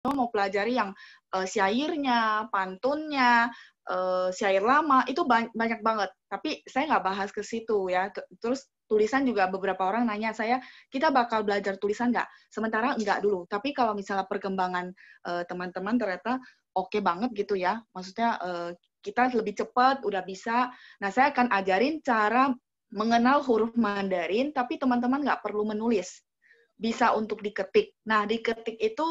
mau pelajari yang syairnya, pantunnya, syair lama, itu banyak banget. Tapi saya nggak bahas ke situ ya. Terus tulisan juga beberapa orang nanya saya, kita bakal belajar tulisan nggak? Sementara nggak dulu. Tapi kalau misalnya perkembangan teman-teman ternyata oke banget gitu ya. Maksudnya kita lebih cepat, udah bisa. Nah, saya akan ajarin cara mengenal huruf Mandarin, tapi teman-teman nggak perlu menulis. Bisa untuk diketik. Nah, diketik itu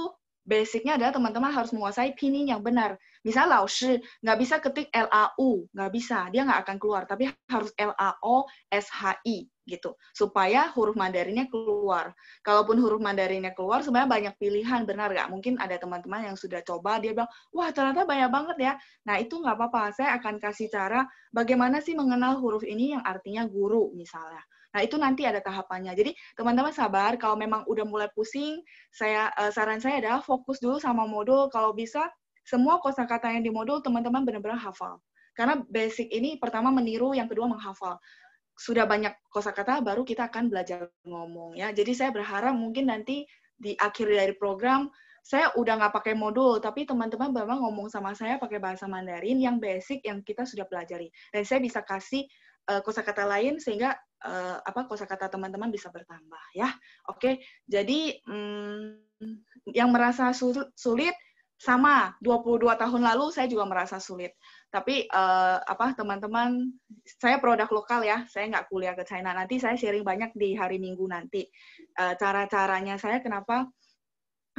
basicnya adalah teman-teman harus menguasai pinyin yang benar. Misal lao shi, nggak bisa ketik L-A-U, nggak bisa, dia nggak akan keluar. Tapi harus L-A-O-S-H-I, gitu. Supaya huruf Mandarinnya keluar. Kalaupun huruf Mandarinnya keluar, sebenarnya banyak pilihan, benar nggak? Mungkin ada teman-teman yang sudah coba, dia bilang, wah ternyata banyak banget ya. Nah, itu nggak apa-apa. Saya akan kasih cara bagaimana sih mengenal huruf ini yang artinya guru, misalnya. Nah, itu nanti ada tahapannya. Jadi, teman-teman sabar, kalau memang udah mulai pusing, saran saya adalah fokus dulu sama modul. Kalau bisa, semua kosakata yang di modul teman-teman benar-benar hafal. Karena basic ini pertama meniru, yang kedua menghafal. Sudah banyak kosakata, baru kita akan belajar ngomong ya. Jadi saya berharap mungkin nanti di akhir dari program, saya udah nggak pakai modul, tapi teman-teman memang ngomong sama saya pakai bahasa Mandarin yang basic yang kita sudah pelajari. Dan saya bisa kasih kosakata lain sehingga kosakata teman-teman bisa bertambah ya. Oke, jadi yang merasa sulit sama 22 tahun lalu saya juga merasa sulit. Tapi teman-teman, saya produk lokal ya, saya nggak kuliah ke China. Nanti saya sharing banyak di hari Minggu nanti. Cara-caranya saya kenapa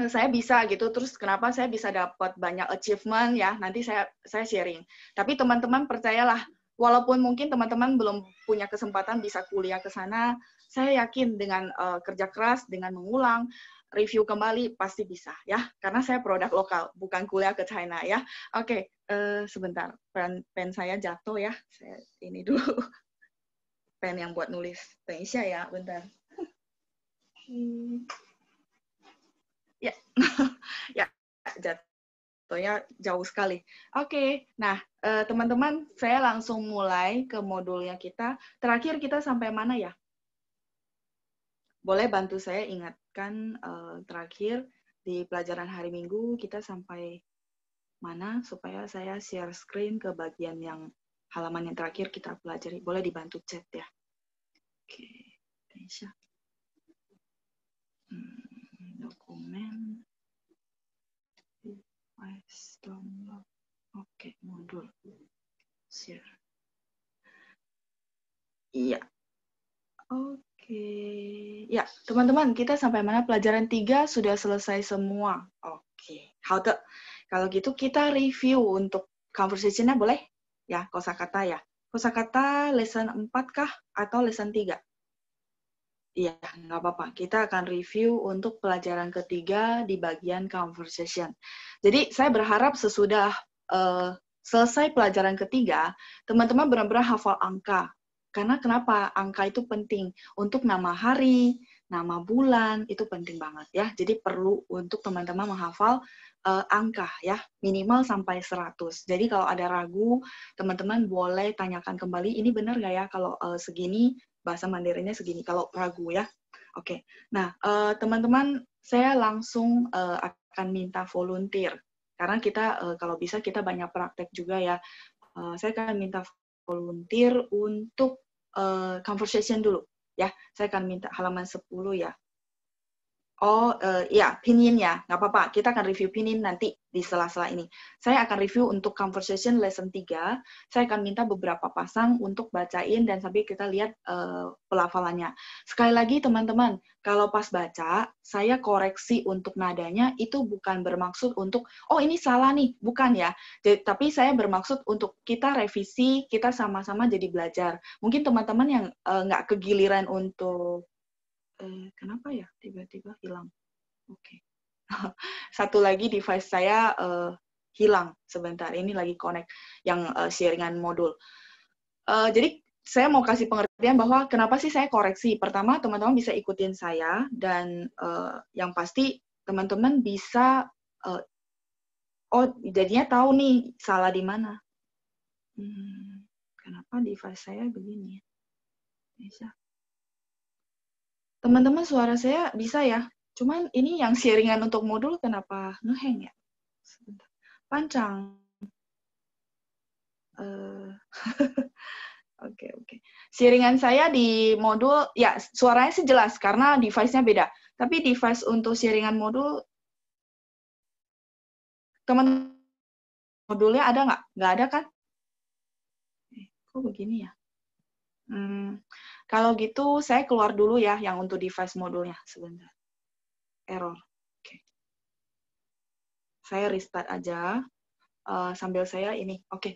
saya bisa gitu, terus kenapa saya bisa dapat banyak achievement ya, nanti saya sharing. Tapi teman-teman percayalah, walaupun mungkin teman-teman belum punya kesempatan bisa kuliah ke sana, saya yakin dengan kerja keras, dengan mengulang, review kembali, pasti bisa ya. Karena saya produk lokal, bukan kuliah ke China ya. Oke, sebentar, pen saya jatuh ya. Saya ini dulu, pen yang buat nulis. Thanks ya, bentar. Ya, ya jatuhnya jauh sekali. Oke, nah teman-teman, saya langsung mulai ke modulnya kita. Terakhir kita sampai mana ya? Boleh bantu saya ingatkan terakhir di pelajaran hari Minggu kita sampai mana supaya saya share screen ke bagian yang halaman yang terakhir kita pelajari. Boleh dibantu chat ya. Oke, Indonesia. Dokumen. Download. Oke, modul. Share. Iya. Oke. Ya, teman-teman, kita sampai mana? Pelajaran 3 sudah selesai semua. Oke. Kalau gitu kita review untuk conversation-nya boleh? Ya, kosakata ya. Kosakata lesson 4 kah? Atau lesson 3? Iya, nggak apa-apa. Kita akan review untuk pelajaran ketiga di bagian conversation. Jadi, saya berharap sesudah selesai pelajaran ketiga, teman-teman benar-benar hafal angka. Karena kenapa? Angka itu penting. Untuk nama hari, nama bulan, itu penting banget ya. Jadi, perlu untuk teman-teman menghafal angka ya. Minimal sampai 100. Jadi, kalau ada ragu, teman-teman boleh tanyakan kembali, ini benar nggak ya kalau segini, bahasa Mandarinnya segini, kalau ragu ya. Oke, nah teman-teman, saya langsung akan minta volunteer. Karena kita, kalau bisa kita banyak praktek juga ya. Saya akan minta volunteer untuk conversation dulu. Ya, saya akan minta halaman 10 ya. Oh, ya, pinyin ya. Nggak apa-apa. Kita akan review pinyin nanti di sela-sela ini. Saya akan review untuk conversation lesson 3. Saya akan minta beberapa pasang untuk bacain dan sambil kita lihat pelafalannya. Sekali lagi, teman-teman, kalau pas baca, saya koreksi untuk nadanya, itu bukan bermaksud untuk, oh ini salah nih. Bukan ya. Jadi, tapi saya bermaksud untuk kita revisi, kita sama-sama jadi belajar. Mungkin teman-teman yang nggak kegiliran untuk kenapa ya tiba-tiba hilang? Oke. Satu lagi device saya hilang sebentar. Ini lagi connect yang sharingan modul. Jadi saya mau kasih pengertian bahwa kenapa sih saya koreksi. Pertama, teman-teman bisa ikutin saya dan yang pasti teman-teman bisa jadinya tahu nih salah di mana. Kenapa device saya begini ya? Bisa. Teman-teman suara saya bisa ya? Cuman ini yang sharingan untuk modul kenapa ngeheng ya? Sebentar. Pancang. Oke. Sharingan saya di modul, ya suaranya sih jelas karena device-nya beda. Tapi device untuk sharingan modul, teman modulnya ada nggak? Nggak ada kan? Kok begini ya? Kalau gitu saya keluar dulu ya yang untuk device modulnya. Sebentar. Error. Oke. Saya restart aja. Sambil saya ini. Oke.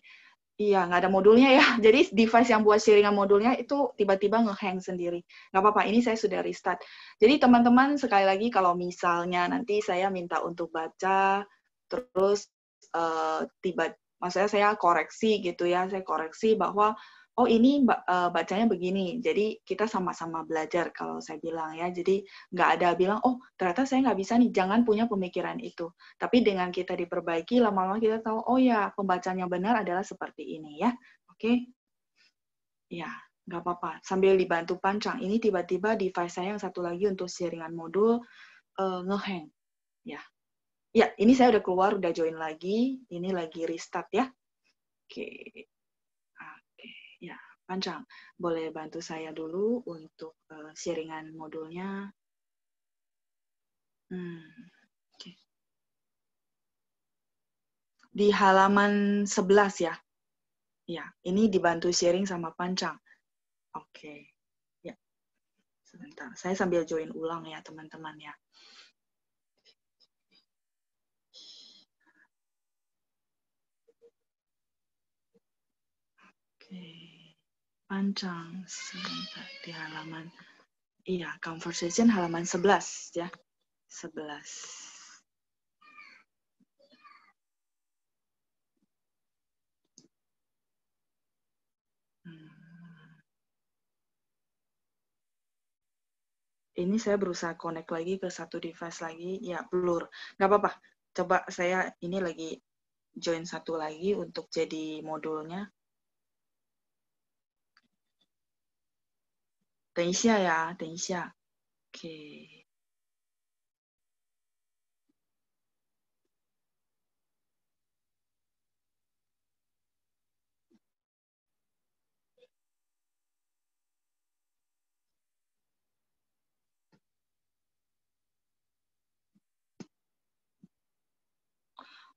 Iya, nggak ada modulnya ya. Jadi device yang buat sharingan modulnya itu tiba-tiba nge-hang sendiri. Nggak apa-apa, ini saya sudah restart. Jadi teman-teman sekali lagi kalau misalnya nanti saya minta untuk baca, terus maksudnya saya koreksi gitu ya, saya koreksi bahwa oh ini bacanya begini. Jadi kita sama-sama belajar kalau saya bilang ya. Jadi nggak ada bilang oh ternyata saya nggak bisa nih. Jangan punya pemikiran itu. Tapi dengan kita diperbaiki, lama-lama kita tahu oh ya pembacaan yang benar adalah seperti ini ya. Oke? Ya, nggak apa-apa. Sambil dibantu pancang. Ini tiba-tiba device saya yang satu lagi untuk sharingan modul nge-hang. Ya. Ya, ini saya udah keluar, udah join lagi. Ini lagi restart ya. Oke. Oke, ya. Pancang, boleh bantu saya dulu untuk sharingan modulnya. Oke. Di halaman 11 ya. Ya, ini dibantu sharing sama Pancang. Oke. Ya. Sebentar, saya sambil join ulang ya, teman-teman ya. Oke. Pancang sebentar di halaman iya, conversation halaman 11 ya. 11. Ini saya berusaha connect lagi ke satu device lagi, ya blur. Nggak apa-apa, coba saya ini lagi join satu lagi untuk jadi modulnya. 等一下呀，等一下。Oke.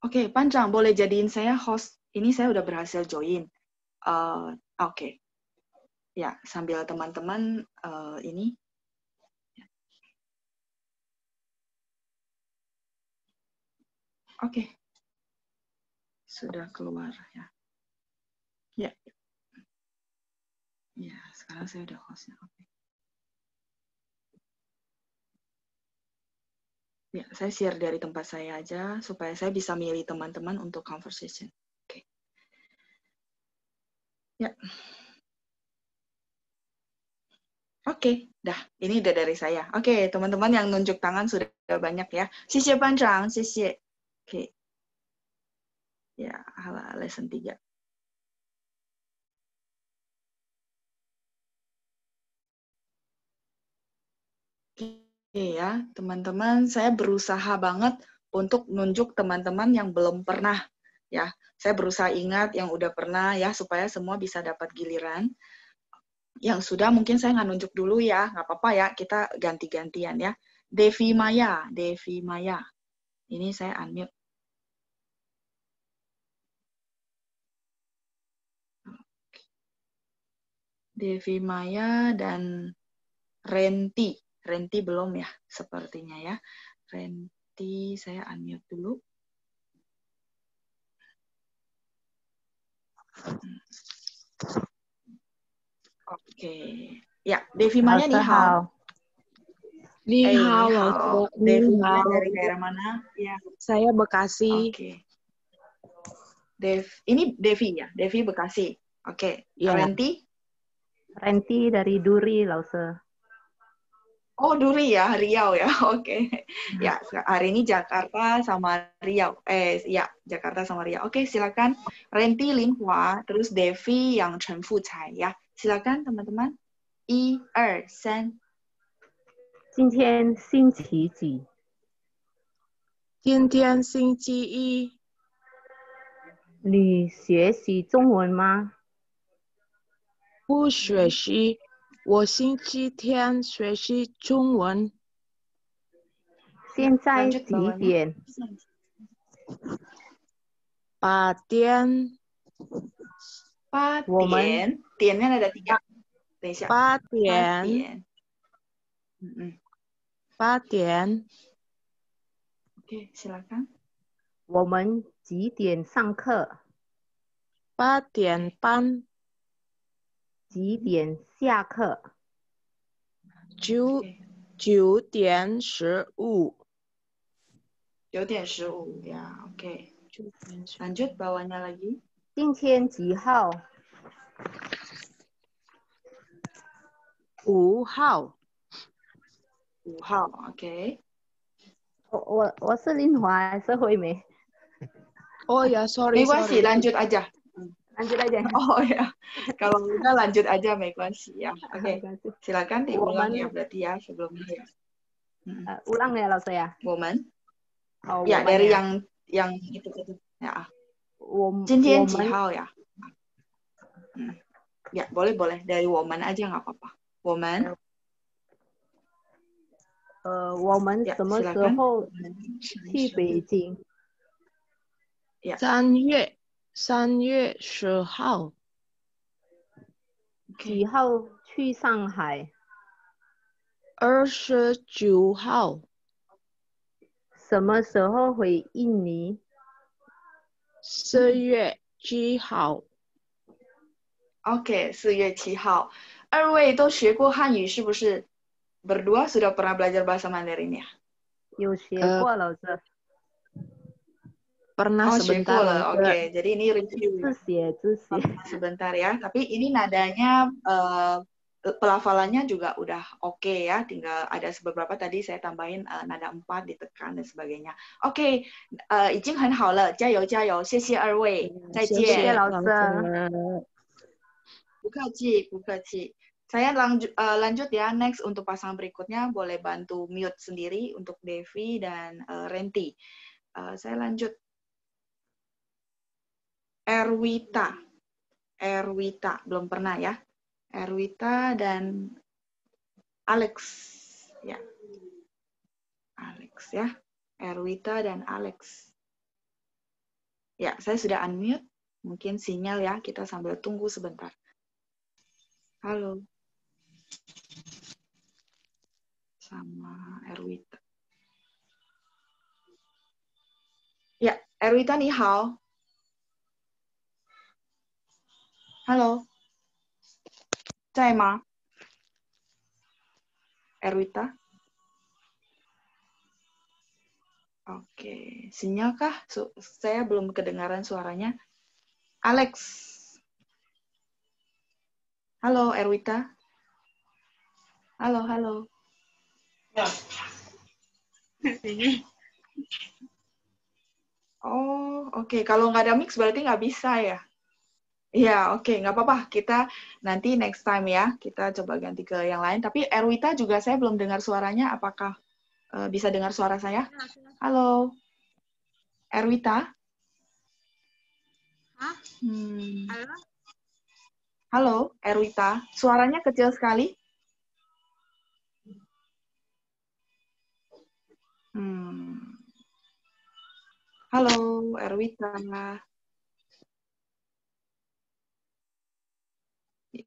Oke, Pancang, boleh jadiin saya host. Ini saya udah berhasil join. Oke. Ya, sambil teman-teman ini. Oke. Sudah keluar ya. Ya. Ya, sekarang saya udah hostnya. Oke. Ya, saya share dari tempat saya aja supaya saya bisa milih teman-teman untuk conversation. Oke. Ya. Oke, dah. Ini udah dari saya. Oke, teman-teman yang nunjuk tangan sudah banyak ya. Xie Pancang, xie. Oke. Ya, lesson 3. Oke ya, teman-teman, saya berusaha banget untuk nunjuk teman-teman yang belum pernah ya. Saya berusaha ingat yang udah pernah ya supaya semua bisa dapat giliran. Yang sudah mungkin saya nggak nunjuk dulu ya, nggak apa-apa ya, kita ganti-gantian ya. Devi Maya. Ini saya unmute. Devi Maya dan Renti. Renti belum ya, sepertinya ya. Renti, saya unmute dulu. Oke. Ya, Devi Maya ni hao. Ni hao. Devi Maya dari daerah mana? Ya. Saya Bekasi. Oke. Ini Devi ya, Devi Bekasi. Oke. Ya. Renti? Renti dari Duri, Lause. Oh, Duri ya, Riau ya. Oke. Ya, hari ini Jakarta sama Riau. Ya, Jakarta sama Riau. Oke, silakan. Renti Lin Hua, terus Devi yang Chen Fu Cai ya. Silakan teman-teman. 1, 2, 3. 今天星期几？今天星期一。你学习中文吗？不学习，我星期天学习中文。现在 Lanjut 几 bawahnya. 点？ 8点。我们 8 点，点-nya ada 3. 等一下。 8 8 点。点。Mm-mm. 8点。 Oke, silakan. 我们几点上课？ 8点半。几点下课？ 9点15。 9 点 15 ya, oke. Lanjut bawahnya lagi. 今天几号5号。5号, oke. 我是林华还是惠美？ Oh ya, sorry, Meguasi, sorry. lanjut aja. Lanjut aja. Oh ya, kalau udah lanjut aja Meguasi ya. Oke, Makasih. silakan diulang Woman. ya berarti ya sebelumnya ya. Ulang ya老师呀。 Woman. Oh, Ya, woman dari ya. yang itu ya. 我 今天几 woman 号 ya? Ya, boleh dari woman aja nggak apa-apa. Woman. 我们 Ya, 什么时 silakan. 候去北京？ Ya. 3月10号。 几号去上海？ 29号。 什么时候回印尼？ 4月7号。 Oke, 4月7号. 二位都学过汉语是不是 berdua sudah pernah belajar bahasa Mandarin ya? 有学过老师。 Pernah Oh, sebentar. sekolah. Oke, jadi ini review ya. 自写。 Sebentar ya. Tapi ini nadanya, pelafalannya juga udah oke ya. Tinggal ada beberapa tadi saya tambahin nada 4 ditekan dan sebagainya. Oke, 已经很好了，加油加油，谢谢二位，再见。谢谢老师。 不客气，不客气。Saya lanjut ya, next untuk pasang berikutnya boleh bantu mute sendiri untuk Devi dan Renti. Saya lanjut. Erwita, belum pernah ya. Erwita dan Alex, ya. Alex ya. Erwita dan Alex. Ya, saya sudah unmute. Mungkin sinyal ya, kita sambil tunggu sebentar. Halo. Sama Erwita. Ya, Erwita ni hao. Halo. 在吗 Erwita? Oke, sinyal kah? Saya belum kedengaran suaranya. Alex. Halo, Erwita. Halo, halo. Oh, oke. Kalau nggak ada mix berarti nggak bisa ya? Iya, oke. Nggak apa-apa. Kita nanti next time ya. Kita coba ganti ke yang lain. Tapi Erwita juga saya belum dengar suaranya. Apakah bisa dengar suara saya? Halo. Erwita? Hah? Halo? Halo, Erwita. Suaranya kecil sekali. Halo, Erwita.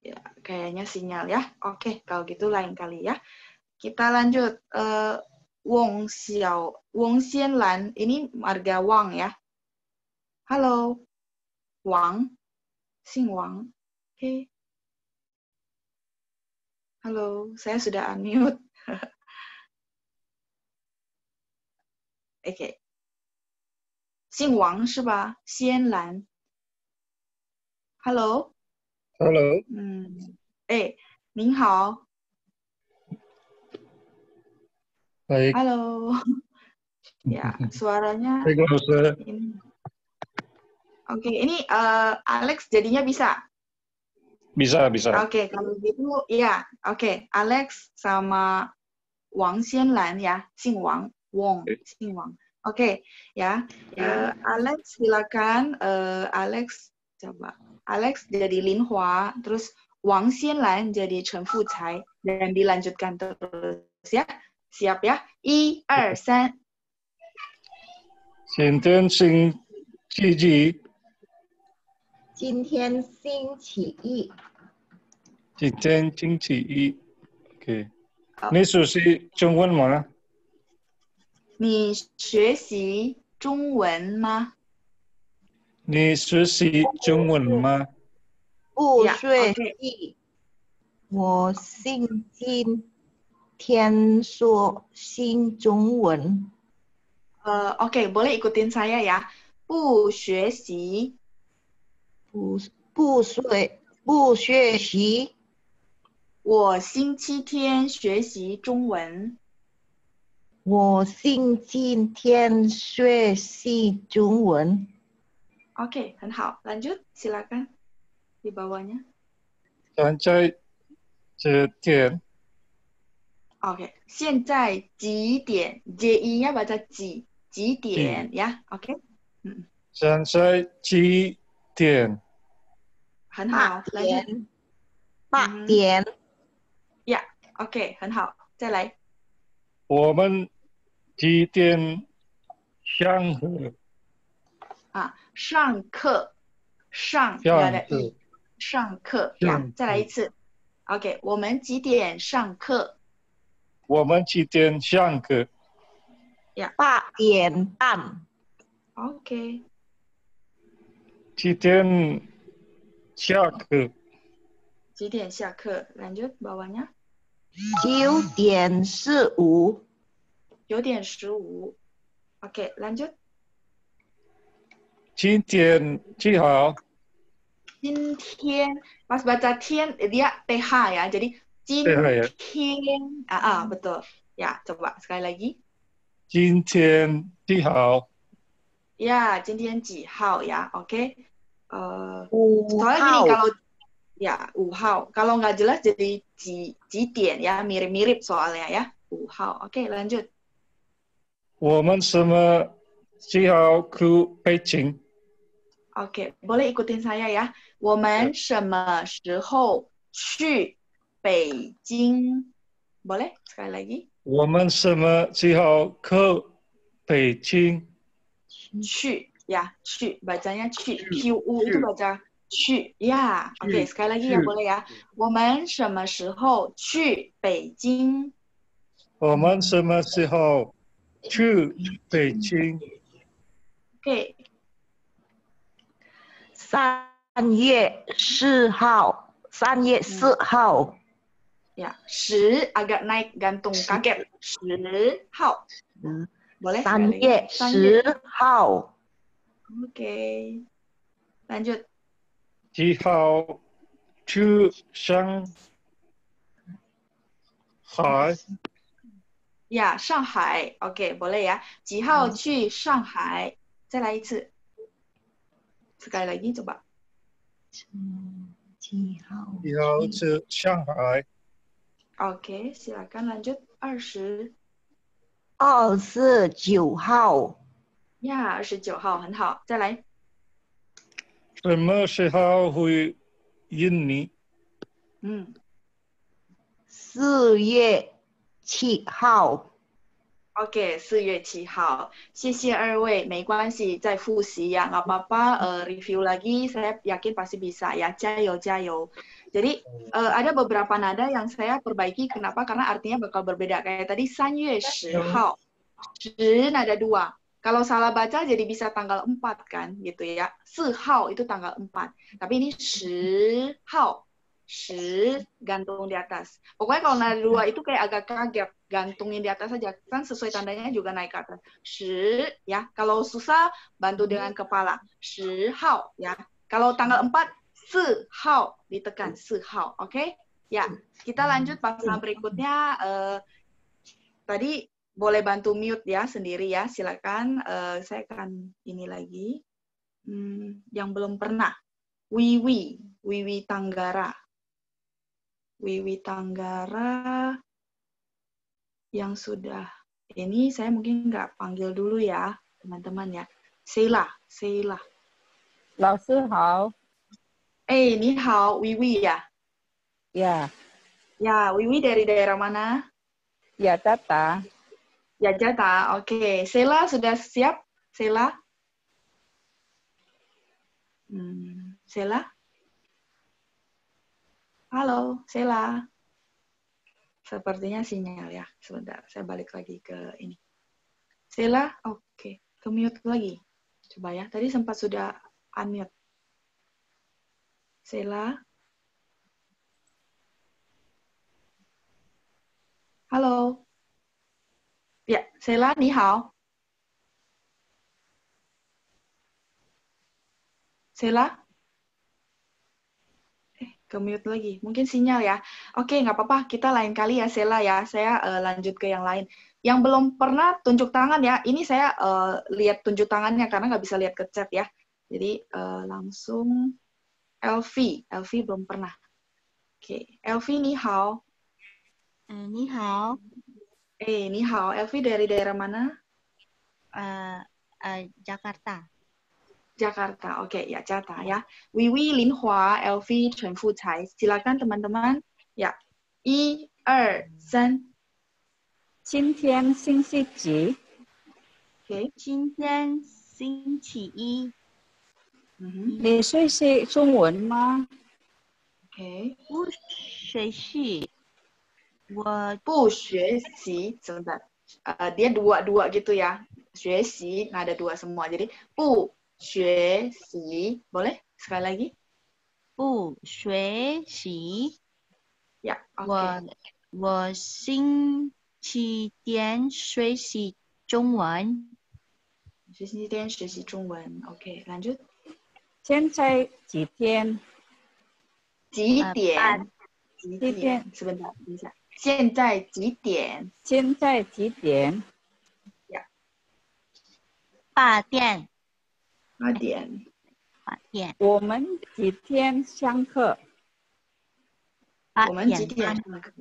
Ya, kayaknya sinyal ya. Oke, kalau gitu lain kali ya. Kita lanjut. Wong Xianlan. Ini marga Wang ya. Halo. Wang. Sing Wang. Oke. Halo, saya sudah unmute. Oke. Sing Wang 是吧？Xianlan. Halo. Halo. 您好。 Baik. Halo. Ya, suaranya. Baik, Ustaz. Oke, ini Alex jadinya bisa? Bisa. Oke, kalau gitu ya. Oke, Alex sama 王仙兰 ya, 姓王, Wong, 姓王. Oke, ya. Alex silakan. Alex coba. Alex jadi Lin Hua, terus Wang Xianlan jadi Chen Fucai, dan dilanjutkan terus ya. Siap ya? 1, 2, 3. 今天星期几？今天星期一。今天星期一。OK。你熟悉中文吗？你学习中文吗？你学习中文吗？不 Ya, 学 oke. 习。我今天说新中文。Oke, boleh ikutin saya ya. 不学习。不学习。我星期天学习中文。我星期天学习中文。Oke, 很好. Lanjut, silakan. Di bawahnya. 现在几点？ Oke, 现在几点？ji-nya baca ji. 几点 ya? Oke. 现在几点？很好. Lanjut. 8点。Ya, oke, 很好. 再来。我们几点上课？上课。上 nggak ada i. 上课 ya. 再来一次。Oke, 我们几点上课？我们几点上课？ 8点半。Oke. 几点下课？几点下课？Lanjut bawahnya. 9点15。9点15. Oke, lanjut. 今天几号？今天, pas baca tian dia th ya. Jadi 今天. Betul. Ya, coba sekali lagi. 今天几号？ Ya, 今天几号 ya. Oke. 5 Soalnya gini, 号。 kalau ya 5号. Kalau nggak jelas jadi 几点 ya, mirip-mirip soalnya ya. 5号. Oke, lanjut. 我们什么时候去北京？ Oke, boleh ikutin saya ya. 我们什么时候去北京? Boleh? Sekali lagi. 我们什么时候去北京？去 ya, 去 bacanya 去 QU itu baca 去 ya. Oke, sekali lagi ya boleh ya. 我们什么时候去北京？我们什么时候去北京？ Oke. 3月4号。3月4号。 Ya, 10 agak naik gantung kaget. 10号. Boleh? 3月10号。 Oke. Lanjut. 几号去上海？ Ya, 上海. Oke, boleh ya. 几号去上海？再来一次。Sekali lagi coba. 几号去上海？ Oke, silakan lanjut. 20. 29号。 Ya, 29号很好。再来。什么时候回印尼？4月7号。 Oke, 4月7号. 谢谢二位，没关系，再复习ya, nggak apa-apa. Review lagi, saya yakin pasti bisa ya. Jayo, jayo. Jadi ada beberapa nada yang saya perbaiki. Kenapa? Karena artinya bakal berbeda. Kayak tadi 3月10号. 10 nada 2. Kalau salah baca jadi bisa tanggal 4 kan, gitu ya. 4号 itu tanggal 4. Tapi ini 10号. 10 gantung di atas. Pokoknya kalau nada 2 itu kayak agak kaget, gantungin di atas saja. Kan sesuai tandanya juga naik ke atas. 10 ya. Kalau susah bantu dengan kepala. 10号 ya. Kalau tanggal 4 4号 ditekan 4号. Oke? Ya. Kita lanjut pasal berikutnya. Tadi boleh bantu mute ya sendiri ya. Silakan. Saya akan ini lagi. Yang belum pernah. Wiwi. Wiwi Tanggara. Wiwi Tanggara. yang sudah ini saya mungkin nggak panggil dulu ya, teman-teman ya. Sheila. 老师好。你好，Wiwi ya? Ya, Ya, Wiwi dari daerah mana? ya Tata. Ya, Jata. Oke. Sheila sudah siap? Sheila? Sheila? Halo, Sheila. Sepertinya sinyal ya. Sebentar, saya balik lagi ke ini. Sheila, oke. Ke-mute lagi. Coba ya. Tadi sempat sudah unmute. Sheila? Halo. Ya, Sheila, 你好. Sheila? Ke-mute lagi. Mungkin sinyal ya. Oke, nggak apa-apa. Kita lain kali ya, Sheila ya. Saya lanjut ke yang lain. Yang belum pernah tunjuk tangan ya. Ini saya lihat tunjuk tangannya karena nggak bisa lihat ke chat ya. Jadi langsung Elvi. Elvi belum pernah. Oke. Elvi, 你好. 你好，你好. Elvi dari daerah mana? Jakarta. Jakarta. Oke, ya Jakarta ya. Wiwi, Linhua, Elvi, Chen Fucai. Silakan teman-teman. Ya. 1、2、3. 今天星期几？ Oke. 今天星期一，你学习中文吗？ Oke. 不学习，我不学习 sebentar. Dia dua gitu ya. 学习 nggak ada dua semua. Jadi 不学习 boleh sekali lagi? 不学习， Ya, oke. 我星期天学习中文，学习天学习中文. Oke, lanjut. 现在几点？几点？几几点？ Sebentar, bisa. 现在几点？现在几点？ 8点， 8点。 8点，我们几点上课？我们几8点点上课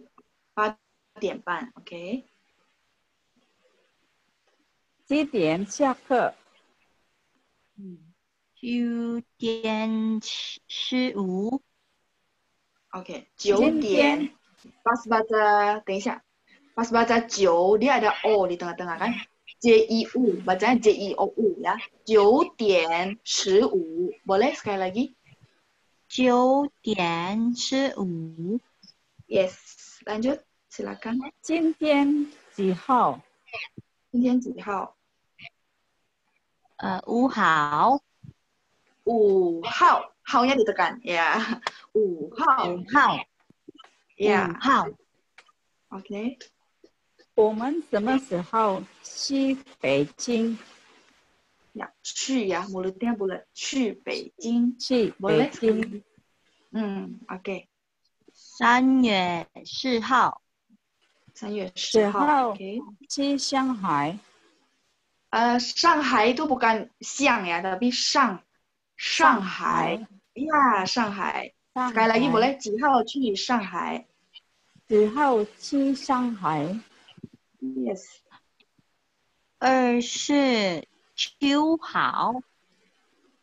？8点半。OK。几点下课？ 9点15， OK， 9点。Pas baca, 等一下。Pas baca 9, dia ada O di tengah-tengah kan? JIU, bacanya JIOU ya. 9点15. Boleh sekali lagi? 9点15， Yes. Lanjut, silakan. 今天几号？今天几号5号， 5号. Hao-nya ditekan. Ya. 5号. 5号， Ya. 5号， OK. 我们什么时候去北京？ Ya, 去 ya, mulutnya bulat. 去北京. 去 Boleh 北京。 OK. 3月4号， 3月10 10号.号 OK. 去上海。 Shanghai itu bukan siang ya, tapi Shanghai. Ya, Shanghai. Sekali lagi boleh, 几号去上海? 几号去上海？ Yes. 29号，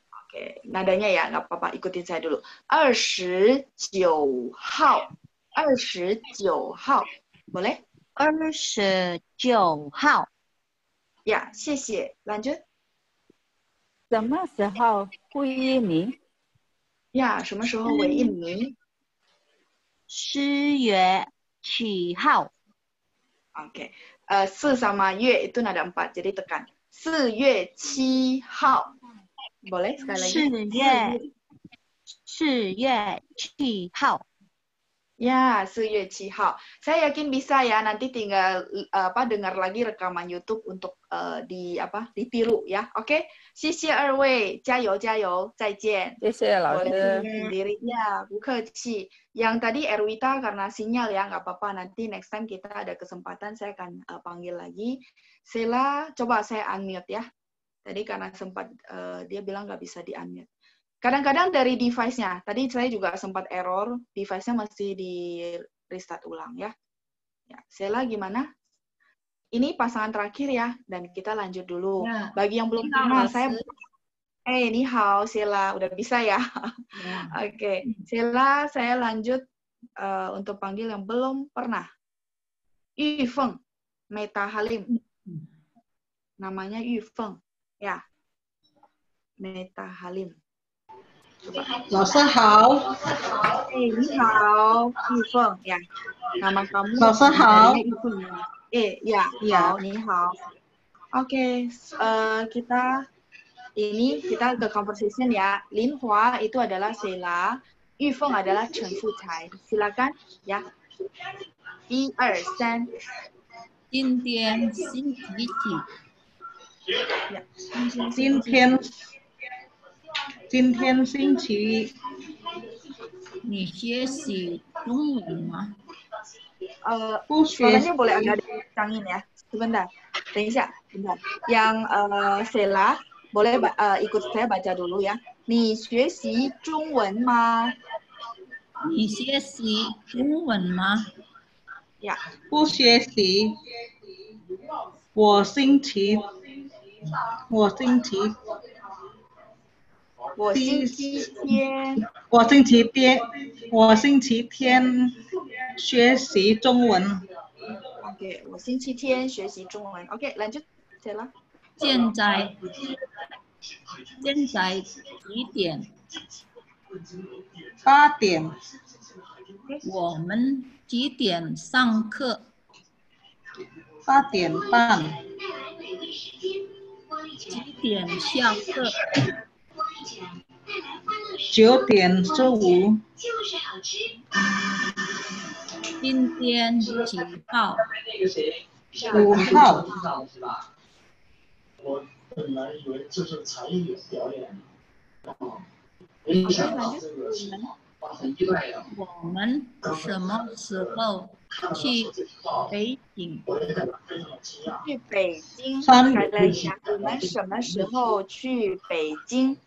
Oke, nadanya ya, nggak apa-apa, ikutin saya dulu. 29号. 29号. Boleh? 29号， Ya, 谢谢. Lanjut. 什么时候会议你？ Ya, 什么时候回应你? 4月7号， Oke. 4 sama 月 itu nada 4, jadi tekan. 4月7号. Boleh sekali lagi? 4月7号， Ya, 4月7号. Saya yakin bisa ya, nanti tinggal dengar lagi rekaman YouTube untuk ditiru ya. Oke? 谢谢二位，加油加油，再见。谢谢老 Boleh 师。 sendiri ya, bukaci. Yang tadi Erwita karena sinyal ya, nggak apa-apa. Nanti next time kita ada kesempatan saya akan panggil lagi. Sheila, coba saya unmute ya. Tadi karena sempat dia bilang nggak bisa di-unmute. Kadang-kadang dari device-nya, tadi saya juga sempat error, device-nya masih di restart ulang ya. Ya, Sheila gimana? ini pasangan terakhir ya, dan kita lanjut dulu. Ya. Bagi yang belum Ni hao, pernah, laoshi. saya ni hao, Sheila, udah bisa ya? Ya. Oke, Sheila, saya lanjut untuk panggil yang belum pernah. Yu Feng, Meta Halim. Namanya Yu Feng, ya. Meta Halim. 老师好， Ni hao, Yu Feng, ya. Nama kamu 老师好 sebenarnya Yu Feng ya. Ya, Ya. hao, ni hao. Oke, kita ke conversation ya. Lin Hua itu adalah Sheila, Yu Feng adalah Chen Fucai. Silakan ya. 1、2、3。今天星期几？今天星期你学习中文吗？不 suaranya 学 boleh agak dikencangin ya. Sebentar. Bentar. Yang Sheila boleh ikut saya baca dulu ya. 你学习中文吗？你学习中文吗？ Ya. 不学习。我星期我星期天学习中文。 Oke, 我星期天学习中文。Oke, lanjut Sheila. 现在几点？ 8点。我们几点上课？ 8点半。几点下课？ 9点15。今天几号？ 5号。我本来以为这是才艺表演，我们什么时候去北京？去北京。3来了一下，我们什么时候去北京？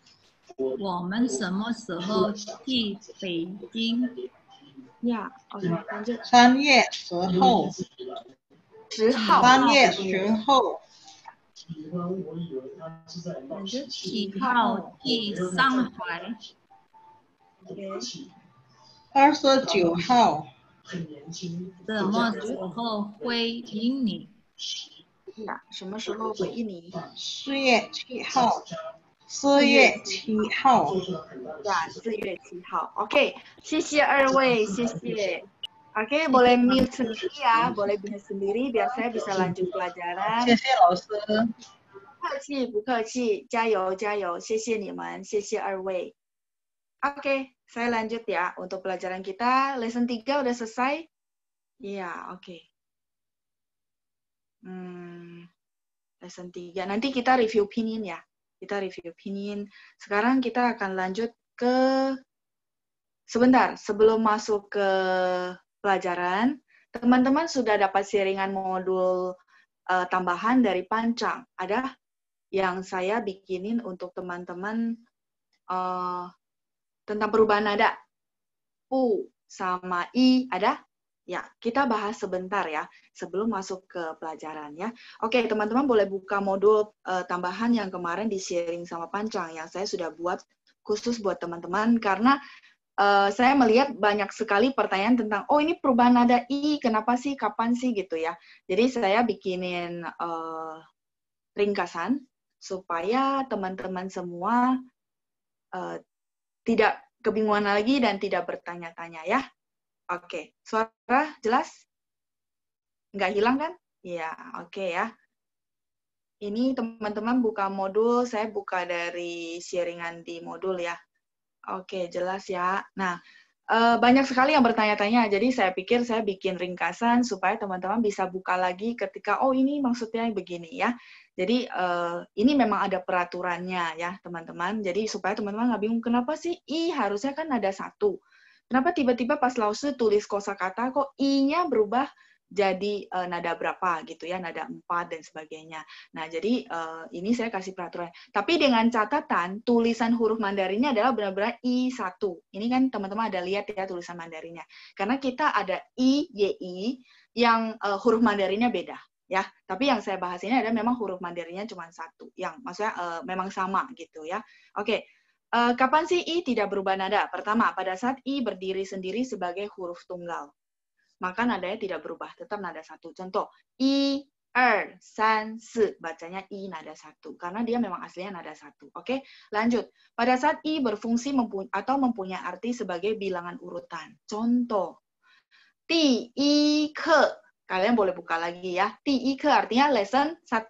我们什么时候去北京？ Ya, oke, lanjut. 3月10号。 10号。 3月10号。 几号去上海？ 29号。 什么时候回应你？ Ya, 什么时候回应你？ 4月7号。4月7号。 Ya, 4月7号。Oke, 谢谢二位，谢谢。Oke, boleh mute sendiri ya, boleh mute sendiri biar saya bisa lanjut pelajaran. 谢谢老师。不客气，不客气，加油加油，谢谢你们，谢谢二位。Oke, saya lanjut ya untuk pelajaran kita. Lesson 3 udah selesai? Iya, oke. Lesson 3. Nanti kita review pinyin ya. Kita review pinyin. Sekarang kita akan lanjut ke... Sebentar, sebelum masuk ke pelajaran, teman-teman sudah dapat sharingan modul tambahan dari Pancang. Ada yang saya bikinin untuk teman-teman tentang perubahan nada. Pu sama I ada? Ya, kita bahas sebentar ya, sebelum masuk ke pelajaran ya. Oke, teman-teman boleh buka modul tambahan yang kemarin di-sharing sama Pancang, yang saya sudah buat khusus buat teman-teman, karena saya melihat banyak sekali pertanyaan tentang, oh ini perubahan nada I, kenapa sih, kapan sih gitu ya. Jadi saya bikinin ringkasan, supaya teman-teman semua tidak kebingungan lagi dan tidak bertanya-tanya ya. Oke, suara jelas? Nggak hilang kan? Iya, oke ya. Ini teman-teman buka modul, saya buka dari sharingan di modul ya. Oke, jelas ya. Nah, banyak sekali yang bertanya-tanya, jadi saya pikir saya bikin ringkasan supaya teman-teman bisa buka lagi ketika, oh ini maksudnya begini ya. Jadi, ini memang ada peraturannya ya, teman-teman. Jadi, supaya teman-teman nggak bingung, kenapa sih I harusnya kan ada 1. Kenapa tiba-tiba pas Lause tulis kosakata kok I-nya berubah jadi nada berapa gitu ya, nada 4 dan sebagainya. Nah, jadi ini saya kasih peraturan. Tapi dengan catatan, tulisan huruf Mandarinnya adalah benar-benar I1. Ini kan teman-teman ada lihat ya tulisan Mandarinnya. Karena kita ada I, YI, yang huruf Mandarinnya beda. ya. Tapi yang saya bahas ini adalah memang huruf Mandarinnya cuma satu, yang maksudnya memang sama gitu ya. Oke, kapan sih I tidak berubah nada? Pertama, pada saat I berdiri sendiri sebagai huruf tunggal, maka nadanya tidak berubah, tetap nada satu. Contoh, I, 2, 3, 4, bacanya I nada satu, karena dia memang aslinya nada satu. Oke, lanjut. Pada saat I berfungsi atau mempunyai arti sebagai bilangan urutan. Contoh, 第一课, kalian boleh buka lagi ya. 第一课 artinya lesson 1.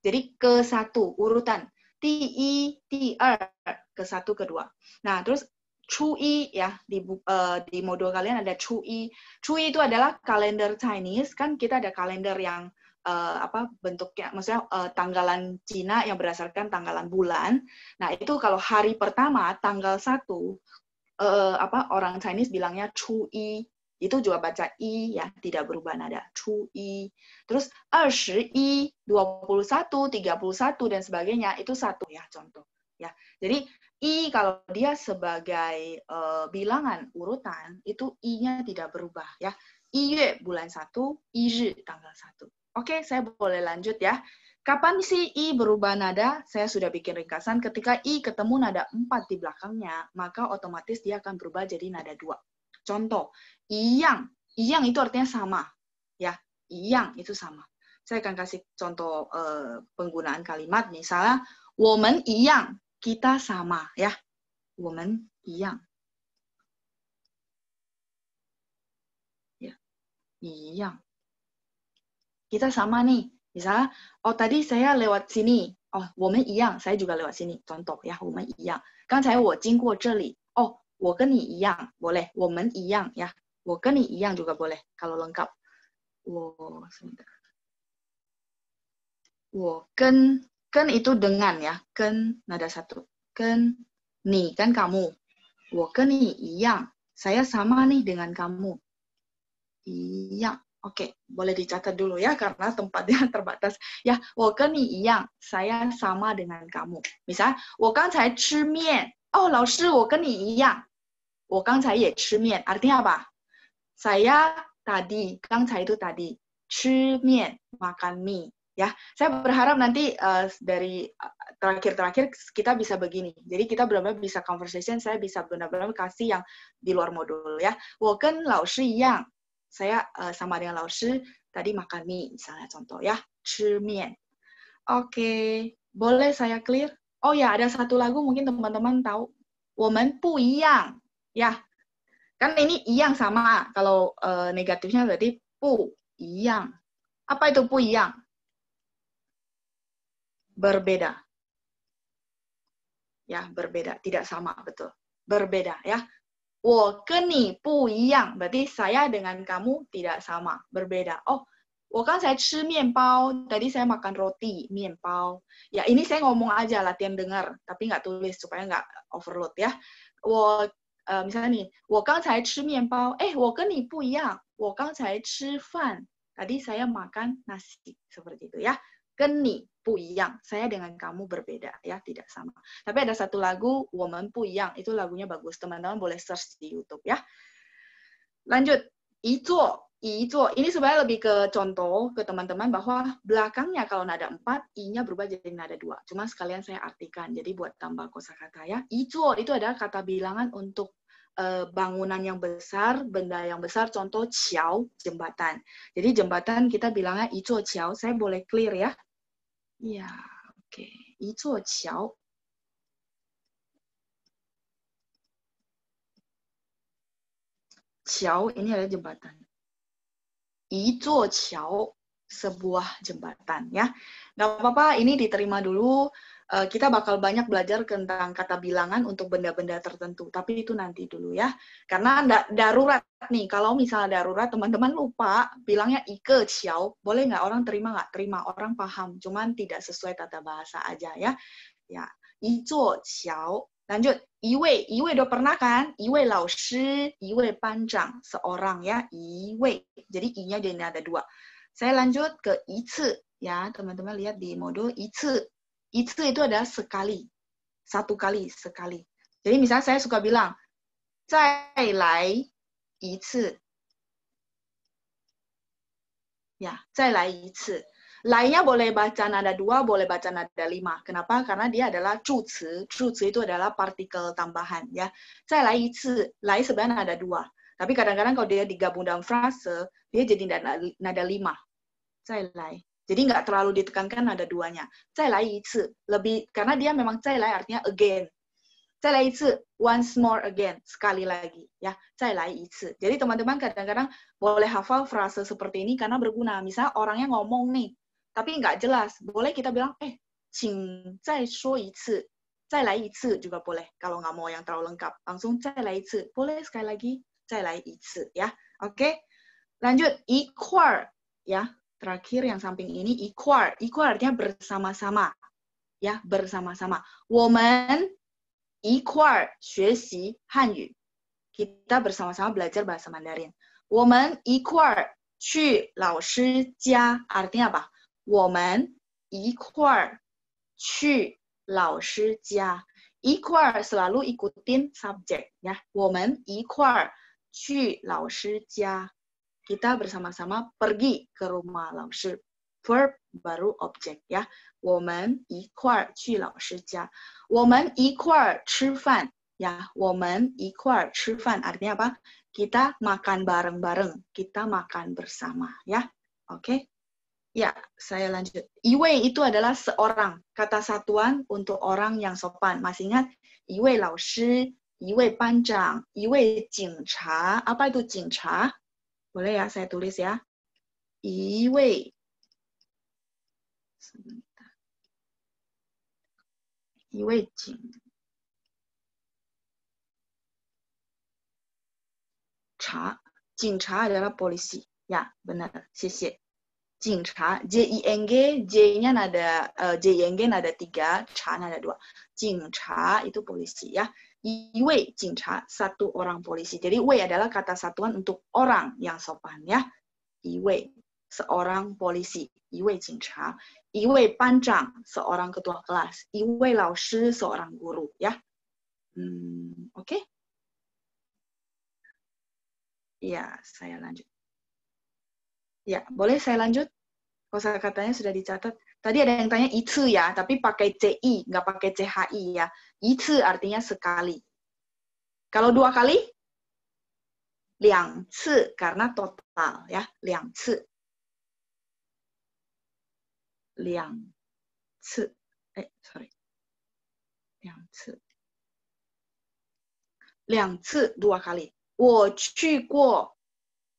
Jadi ke satu, urutan. 第一, 第二, ke satu, kedua. Nah, terus 初一 ya, di modul kalian ada 初一. 初一 itu adalah kalender Chinese, kan kita ada kalender yang bentuknya, maksudnya tanggalan Cina yang berdasarkan tanggalan bulan. Nah, itu kalau hari pertama, tanggal 1, orang Chinese bilangnya 初一. Itu juga baca I ya, tidak berubah nada. 初一. Terus 21, 21, 31 dan sebagainya itu satu ya, contoh ya. Jadi I kalau dia sebagai bilangan urutan itu I-nya tidak berubah ya. I yue bulan 1, I ri tanggal 1. Oke, saya boleh lanjut ya. Kapan sih I berubah nada? Saya sudah bikin ringkasan. Ketika I ketemu nada 4 di belakangnya, maka otomatis dia akan berubah jadi nada 2. Contoh, iyang. Iyang itu artinya sama. Ya, iyang itu sama. Saya akan kasih contoh penggunaan kalimat. Misalnya, 我们一样. Kita sama. Ya, 我们一样. Ya, 一样. Kita sama nih. Misalnya, oh tadi saya lewat sini. Oh, 我们一样. Saya juga lewat sini. Contoh ya, 我们一样. 刚才我经过这里. Oh, 我跟你一样 boleh, 我们一样 ya, 我跟你一样 juga boleh kalau lengkap. 我跟 itu dengan ya, 跟 nada satu, 跟 你 kan kamu, 我跟你一样 saya sama nih dengan kamu. 一样, oke, boleh dicatat dulu ya karena tempatnya terbatas. Ya, 我跟你一样 saya sama dengan kamu. Misal, 我刚才吃面. Oh, 老师我跟你一样. 我刚才也吃面, artinya apa? Saya tadi, 刚才 itu tadi, 吃面, makan mie. Ya, saya berharap nanti dari terakhir-terakhir kita bisa begini. Jadi kita benar-benar bisa conversation, saya bisa benar-benar kasih yang di luar modul ya. 我跟老师一样, saya sama dengan 老师 tadi makan mie, misalnya contoh ya, 吃面. Oke, boleh saya clear? Oh ya, ada satu lagu mungkin teman-teman tahu. 我们不一样. Ya, kan ini iyang sama. Kalau negatifnya berarti pu iyang. Apa itu pu iyang? Berbeda. Ya, berbeda. Tidak sama, betul. Berbeda, ya. 我跟你不一样. Berarti saya dengan kamu tidak sama. Berbeda. Oh, 我刚才吃面包. Tadi saya makan roti, 面包. Ya, ini saya ngomong aja, latihan dengar. Tapi nggak tulis, supaya nggak overload, ya. misalnya nih, 我刚才吃面包. 我跟你不一样. 我刚才吃饭. Tadi saya makan nasi. Seperti itu ya. 跟你不一样. Saya dengan kamu berbeda ya, tidak sama. Tapi ada satu lagu 我们不一样. Itu lagunya bagus. Teman-teman boleh search di YouTube ya. Lanjut. 一座. Ini sebenarnya lebih ke contoh ke teman-teman bahwa belakangnya kalau nada 4, I-nya berubah jadi nada 2. Cuma sekalian saya artikan. Jadi buat tambah kosakata ya. 一座 itu adalah kata bilangan untuk bangunan yang besar, benda yang besar, contoh qiao, jembatan. Jadi jembatan kita bilangnya 一座桥. Saya boleh clear ya? Ya, oke. 一座桥. Qiao ini adalah jembatan. 一座桥, sebuah jembatan ya. Nggak apa-apa, ini diterima dulu. Kita bakal banyak belajar tentang kata bilangan untuk benda-benda tertentu. Tapi itu nanti dulu ya. Karena darurat nih. Kalau misalnya darurat, teman-teman lupa bilangnya 一个桥. Boleh nggak? Orang terima nggak? Terima. Orang paham. Cuman tidak sesuai tata bahasa aja ya. Ya, 一座桥. Lanjut, 一位 udah pernah kan? 一位老师, 一位班长, seorang ya, 一位. Jadi I-nya jadi ada 2. Saya lanjut ke 一次 ya, teman-teman lihat di modul 一次. 一次 itu adalah sekali. Satu kali, sekali. Jadi misalnya saya suka bilang 再来一次. Ya, 再来一次. Lainnya boleh baca nada 2, boleh baca nada 5. Kenapa? Karena dia adalah 助词. 助词itu adalah partikel tambahan ya. 再来一次, lai sebenarnya nada 2. Tapi kadang-kadang kalau dia digabung dalam frase, dia jadi nada 5. 再来. Jadi nggak terlalu ditekankan nada 2-nya. 再来一次, lebih karena dia memang 再来 artinya again. 再来一次, once more again, sekali lagi ya. 再来一次. Jadi teman-teman kadang-kadang boleh hafal frase seperti ini karena berguna. Misalnya orangnya ngomong nih, tapi nggak jelas. Boleh kita bilang, 请再说一次. 再来一次 juga boleh. Kalau nggak mau yang terlalu lengkap, langsung 再来一次. Boleh sekali lagi, 再来一次ya. Oke. Lanjut, 一块儿 ya. Terakhir yang samping ini, 一块儿. 一块儿 artinya bersama-sama. Ya, bersama-sama. 我们一块儿学习汉语. Kita bersama-sama belajar bahasa Mandarin. 我们一块儿去老师家 artinya apa? 我们一块儿去老师家. 一块儿 selalu ikutin subjek ya. 我们一块儿去老师家. Kita bersama-sama pergi ke rumah 老师. Verb baru objek ya. 我们一块儿去老师家. 我们一块儿吃饭 ya. 我们一块儿吃饭 artinya apa? Kita makan bareng-bareng. Kita makan bersama ya. Oke. Ya, saya lanjut. 一位 itu adalah seorang. Kata satuan untuk orang yang sopan. Masih ingat? 一位老师, 一位班长, 一位警察. Apa itu 警察? Boleh ya, saya tulis ya. 一位. Sebentar. 一位警察. 警察 adalah polisi. Ya, benar. 谢谢. 警察, J-I-N-G, J-nya nada, J-I-N-G nada 3, Cha nada 2. 警察 itu polisi ya. 一位警察, satu orang polisi. Jadi, 位 adalah kata satuan untuk orang yang sopan ya. 一位, seorang polisi. 一位警察. 一位班长, seorang ketua kelas. 一位老师, seorang guru ya. Oke. Ya, saya lanjut. Ya, boleh saya lanjut? Kosakatanya sudah dicatat. Tadi ada yang tanya itu ya, tapi pakai CI, nggak pakai CHI ya. Itu artinya sekali. Kalau 2 kali, 2次, karena total ya, 2次. 2次. Sorry. 2次. 2次, 2 kali. 我去过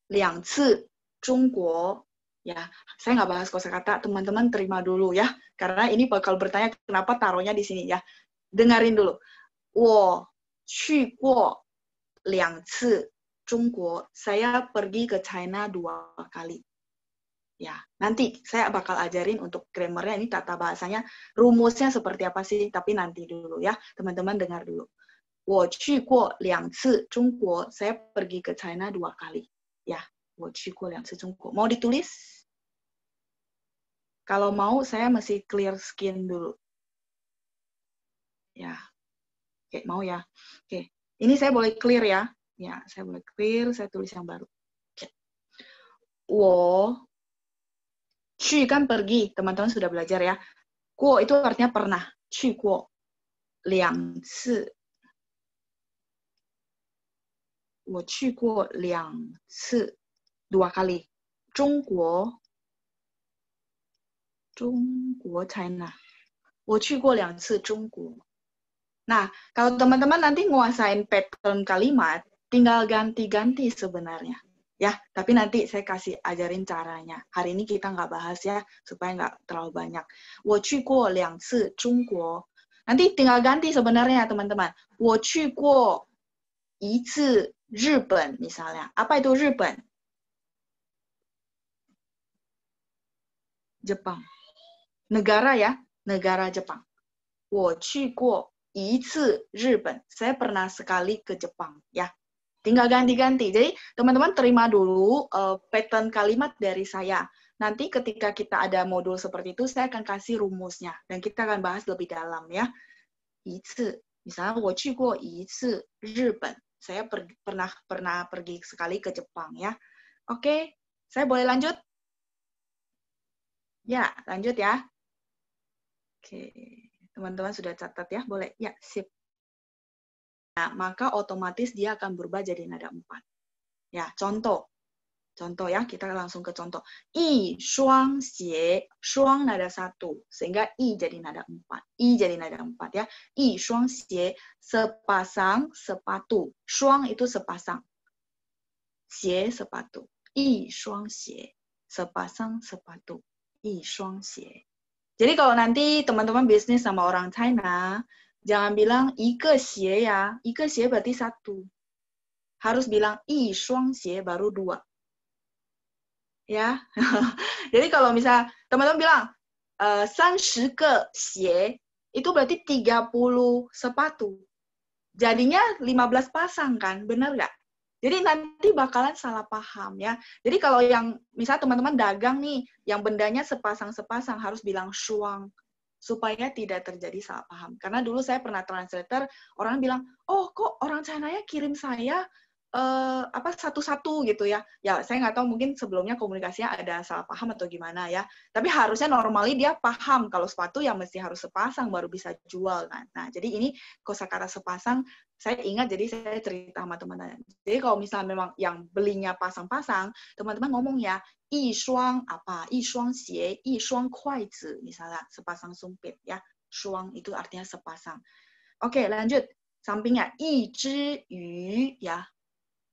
2次中国. Ya, saya nggak bahas kosakata, teman-teman terima dulu ya, karena ini bakal bertanya kenapa taruhnya di sini ya. Dengarin dulu. 我去过2次中国. Saya pergi ke China 2 kali. Ya, nanti saya bakal ajarin untuk grammarnya, ini tata bahasanya, rumusnya seperti apa sih, tapi nanti dulu ya, teman-teman dengar dulu. 我去过2次中国. Saya pergi ke China 2 kali. Ya. 我去过2次中国. Mau ditulis? Kalau mau, saya masih clear skin dulu. Ya. Oke, mau ya? Oke. Ini saya boleh clear ya? Ya, saya boleh clear, saya tulis yang baru. Oke. 我去 kan pergi, teman-teman sudah belajar ya. 过 itu artinya pernah. 去过2次. 我去过2次. 2 kali. 中国 China. 我去过2次中国. Nah, kalau teman-teman nanti nguasain pattern kalimat, tinggal ganti-ganti sebenarnya. Ya, tapi nanti saya kasih ajarin caranya. Hari ini kita nggak bahas ya, supaya nggak terlalu banyak. 我去过2次中国. Nanti tinggal ganti sebenarnya, teman-teman. 我去过1次日本, misalnya. Apa itu 日本? Jepang. Negara ya, negara Jepang. 我去过1次日本. Saya pernah sekali ke Jepang ya. Tinggal ganti-ganti. Jadi teman-teman terima dulu pattern kalimat dari saya. Nanti ketika kita ada modul seperti itu, saya akan kasih rumusnya dan kita akan bahas lebih dalam ya. 1次. Misalnya 我去过1次日本. Saya pernah pergi sekali ke Jepang ya. Oke, saya boleh lanjut? Ya, lanjut ya. Oke, teman-teman sudah catat ya? Boleh? Ya, sip. Nah, maka otomatis dia akan berubah jadi nada 4. Ya, contoh. Contoh ya, kita langsung ke contoh. I shuang xie, shuang nada 1, sehingga i jadi nada 4. I jadi nada 4 ya. I shuang xie, sepasang sepatu. Shuang itu sepasang. Xie sepatu. I shuang xie, sepasang sepatu. I shuang xie. Jadi kalau nanti teman-teman bisnis sama orang China, jangan bilang ike xie ya. Ike xie berarti 1. Harus bilang i shuang xie baru 2. Ya. Jadi kalau misal teman-teman bilang 30 ke xie, itu berarti 30 sepatu. Jadinya 15 pasang kan, benar nggak? Jadi nanti bakalan salah paham ya. Jadi kalau yang misal teman-teman dagang nih, yang bendanya sepasang-sepasang harus bilang shuang supaya tidak terjadi salah paham. Karena dulu saya pernah translator, orang bilang, "Oh, kok orang China-nya kirim saya satu-satu gitu ya." Ya, saya nggak tahu mungkin sebelumnya komunikasinya ada salah paham atau gimana ya. Tapi harusnya normally dia paham kalau sepatu yang mesti harus sepasang baru bisa jual kan. Nah, jadi ini kosakata sepasang saya ingat, jadi saya cerita sama teman-teman. Jadi kalau misalnya memang yang belinya pasang-pasang, teman-teman ngomong ya, i shuang apa, i shuang xie, i shuang kuaizi, misalnya sepasang sumpit ya. Shuang itu artinya sepasang. Oke, lanjut. Sampingnya i zhi yu ya.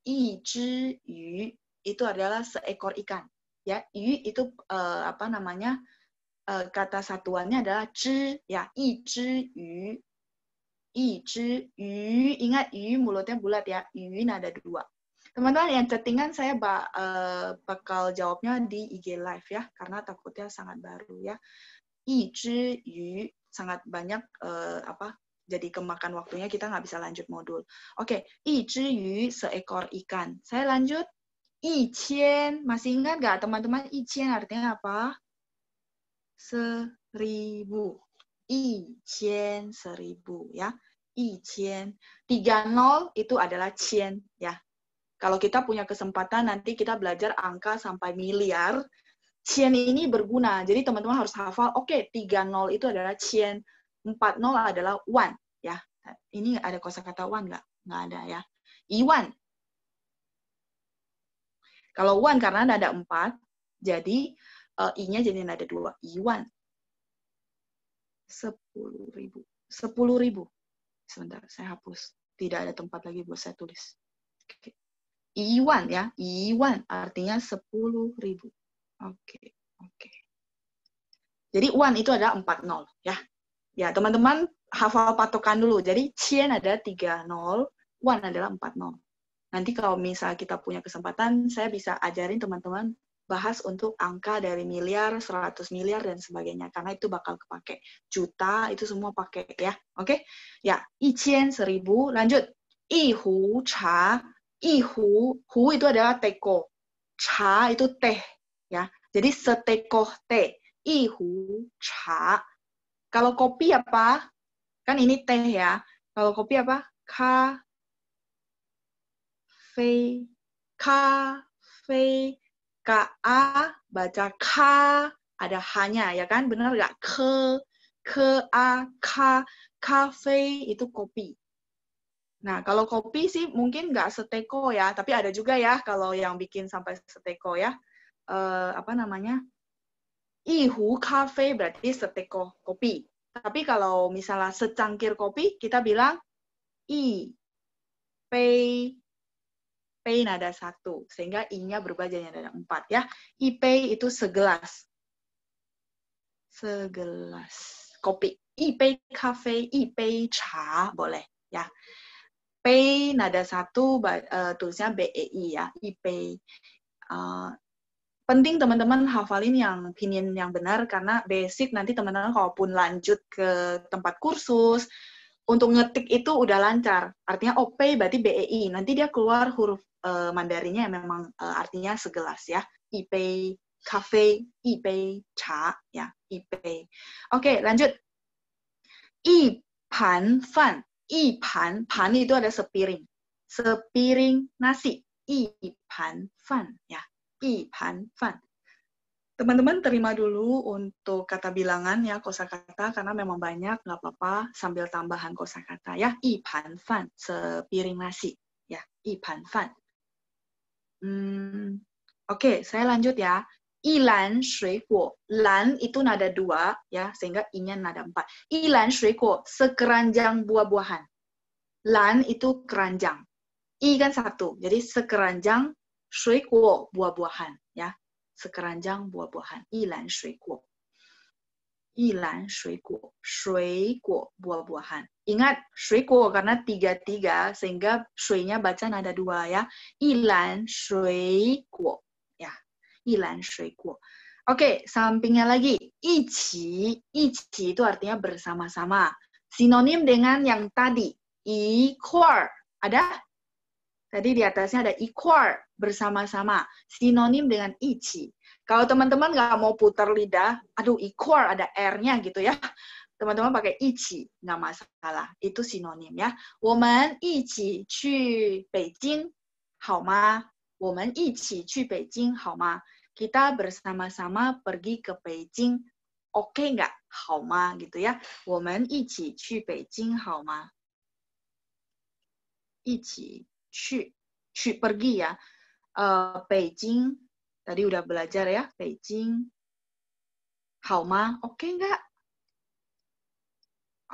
I zhi yu itu adalah seekor ikan. Ya, yu itu kata satuannya adalah zhi ya, i zhi yu. I zhi yu, ingat yu mulutnya bulat ya, yu nada 2. Teman-teman yang chattingan saya bakal jawabnya di IG live ya, karena takutnya sangat baru ya. I zhi yu sangat banyak jadi kemakan waktunya, kita nggak bisa lanjut modul. Oke, i zhi yu seekor ikan. Saya lanjut. I qian, masih ingat nggak teman-teman? I qian artinya apa? 1000. I qian 1000 ya. I qian. 30 itu adalah qian ya. Kalau kita punya kesempatan nanti kita belajar angka sampai miliar, qian ini berguna. Jadi teman-teman harus hafal, oke, 30 itu adalah qian, 40 adalah wan ya. Ini ada kosakata wan nggak? Nggak ada ya. Iwan. Kalau wan karena ada 4, jadi i-nya jadi nada 2. Iwan. 10.000. 10.000. Sebentar, saya hapus. Tidak ada tempat lagi buat saya tulis. Oke. Iwan ya. Iwan artinya 10.000. Oke. Jadi wan itu ada 40 ya. Ya, teman-teman hafal patokan dulu. Jadi qian ada 30, wan adalah 40. Nanti kalau misal kita punya kesempatan, saya bisa ajarin teman-teman bahas untuk angka dari miliar, 100 miliar, dan sebagainya. Karena itu bakal kepake. Juta, itu semua pakai ya. Oke? Ya, 1,000, 1000. Lanjut. Ihu, cha. Ihu, hu itu adalah teko. Cha itu teh. Ya. Jadi setekoh teh. Ihu, cha. Kalau kopi apa? Kan ini teh ya. Kalau kopi apa? Kafe. Ka-a, baca ka, ada hanya, ya kan? Benar nggak? Ke-a, ka, kafe itu kopi. Nah, kalau kopi sih mungkin nggak seteko ya, tapi ada juga ya kalau yang bikin sampai seteko ya. Ihu kafe berarti seteko kopi. Tapi kalau misalnya secangkir kopi, kita bilang pei nada 1, sehingga i-nya berubah jadi nada 4 ya. Pei itu segelas. Segelas kopi. Pei kafe, pei cha, boleh ya. Pei nada 1 tulisnya bei ya. Pei. Penting teman-teman hafalin yang pinyin yang benar, karena basic nanti teman-teman kalaupun lanjut ke tempat kursus, untuk ngetik itu udah lancar. Artinya OP berarti BEI. Nanti dia keluar huruf Mandarinnya yang memang artinya segelas ya. Ipei kafe, ipei cha ya, ipei. Oke, lanjut. Ipan fan. Ipan, pan itu ada sepiring. Sepiring nasi. Ipan fan ya. Ipan fan. Teman-teman terima dulu untuk kata bilangan ya, kosakata, karena memang banyak, nggak apa-apa, sambil tambahan kosakata ya. 一盘饭, sepiring nasi. Ya, 一盘饭. Oke, saya lanjut ya. 一篮水果, lan itu nada 2 ya, sehingga i-nya nada 4. 一篮水果, sekeranjang buah-buahan. Lan itu keranjang. I kan 1, jadi sekeranjang 水果 buah-buahan ya. Sekeranjang buah-buahan. 一篮水果. 一篮水果. 水果 buah-buahan. Ingat, 水果 karena 3 sehingga 水-nya baca nada 2 ya. 一篮水果. Ya, 一篮水果. Oke, sampingnya lagi. 一起. 一起 itu artinya bersama-sama. Sinonim dengan yang tadi. 一块儿. Ada? Tadi di atasnya ada 一块儿, bersama-sama. Sinonim dengan 一起. Kalau teman-teman nggak mau putar lidah, aduh 一块儿 ada R-nya gitu ya. Teman-teman pakai 一起, nggak masalah. Itu sinonim ya. 我们一起去北京好吗? 我们一起去北京好吗? Kita bersama-sama pergi ke Beijing. Oke nggak? 好吗? Gitu ya. 我们一起去北京好吗? 一起去pergi ya. Beijing tadi udah belajar ya. Beijing. 好吗? Oke nggak?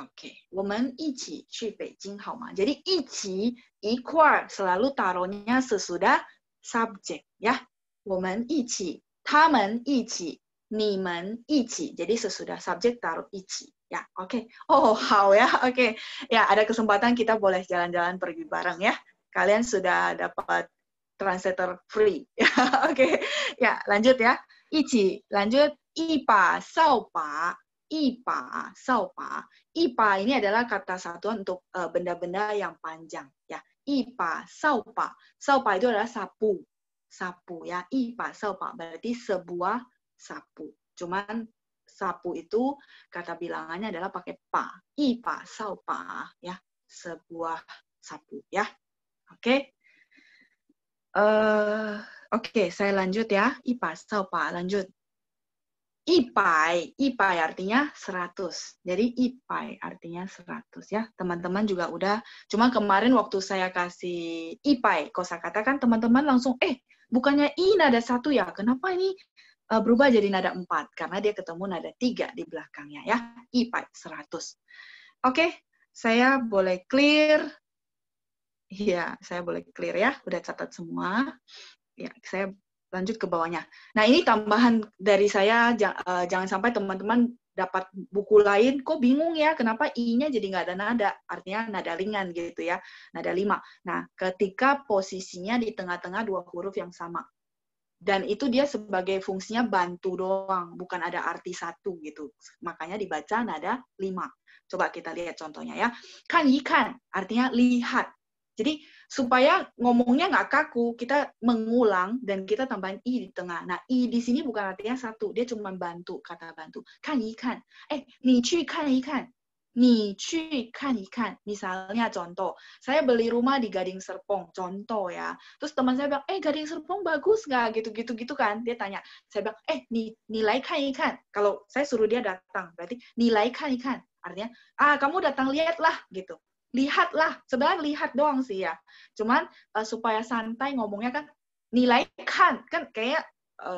Oke. 我们一起去北京好吗? Jadi 一起 一块 selalu taruhnya sesudah subjek ya. 我们一起, 他们一起, 你们一起. Jadi sesudah subjek taruh 一起. Ya, oke. Oh, how ya, oke. Ya, ada kesempatan kita boleh jalan-jalan pergi bareng ya. Kalian sudah dapat translator free. Oke. Ya, lanjut ya. 一起, lanjut. 一把扫把. 一把扫把. 一把 ini adalah kata satuan untuk benda-benda yang panjang ya. 一把扫把. 扫把 itu adalah sapu. Sapu ya. 一把扫把 berarti sebuah sapu. Cuman sapu itu kata bilangannya adalah pakai pa. 一把扫把 ya. Sebuah sapu ya. Oke. Oke, saya lanjut ya. 一把扫把 lanjut. 100 artinya 100. Jadi 100 artinya 100 ya. Teman-teman juga udah. Cuma kemarin waktu saya kasih 100 kosakata kan teman-teman langsung bukannya i nada 1 ya. Kenapa ini berubah jadi nada 4? Karena dia ketemu nada 3 di belakangnya ya. 100 100. Oke, saya boleh clear. Iya, saya boleh clear ya. Udah catat semua. Ya, saya lanjut ke bawahnya. Nah, ini tambahan dari saya, jangan sampai teman-teman dapat buku lain, kok bingung ya, kenapa i-nya jadi nggak ada nada, artinya nada ringan gitu ya, nada 5. Nah, ketika posisinya di tengah-tengah 2 huruf yang sama. Dan itu dia sebagai fungsinya bantu doang, bukan ada arti 1 gitu. Makanya dibaca nada 5. Coba kita lihat contohnya ya. Kan ikan, artinya lihat. Jadi supaya ngomongnya nggak kaku, kita mengulang dan kita tambahin i di tengah. Nah, i di sini bukan artinya 1, dia cuma bantu, kata bantu. Kan ikan. 你去看一看. 你去看一看. Misalnya contoh, saya beli rumah di Gading Serpong, contoh ya. Terus teman saya bilang, Gading Serpong bagus nggak? Gitu-gitu kan. Dia tanya, saya bilang, nilai kan ikan. Kalau saya suruh dia datang, berarti nilai kan ikan. Artinya, kamu datang lihatlah gitu. Lihatlah, sebenarnya lihat doang sih ya. Cuman supaya santai ngomongnya kan nilai kan kayak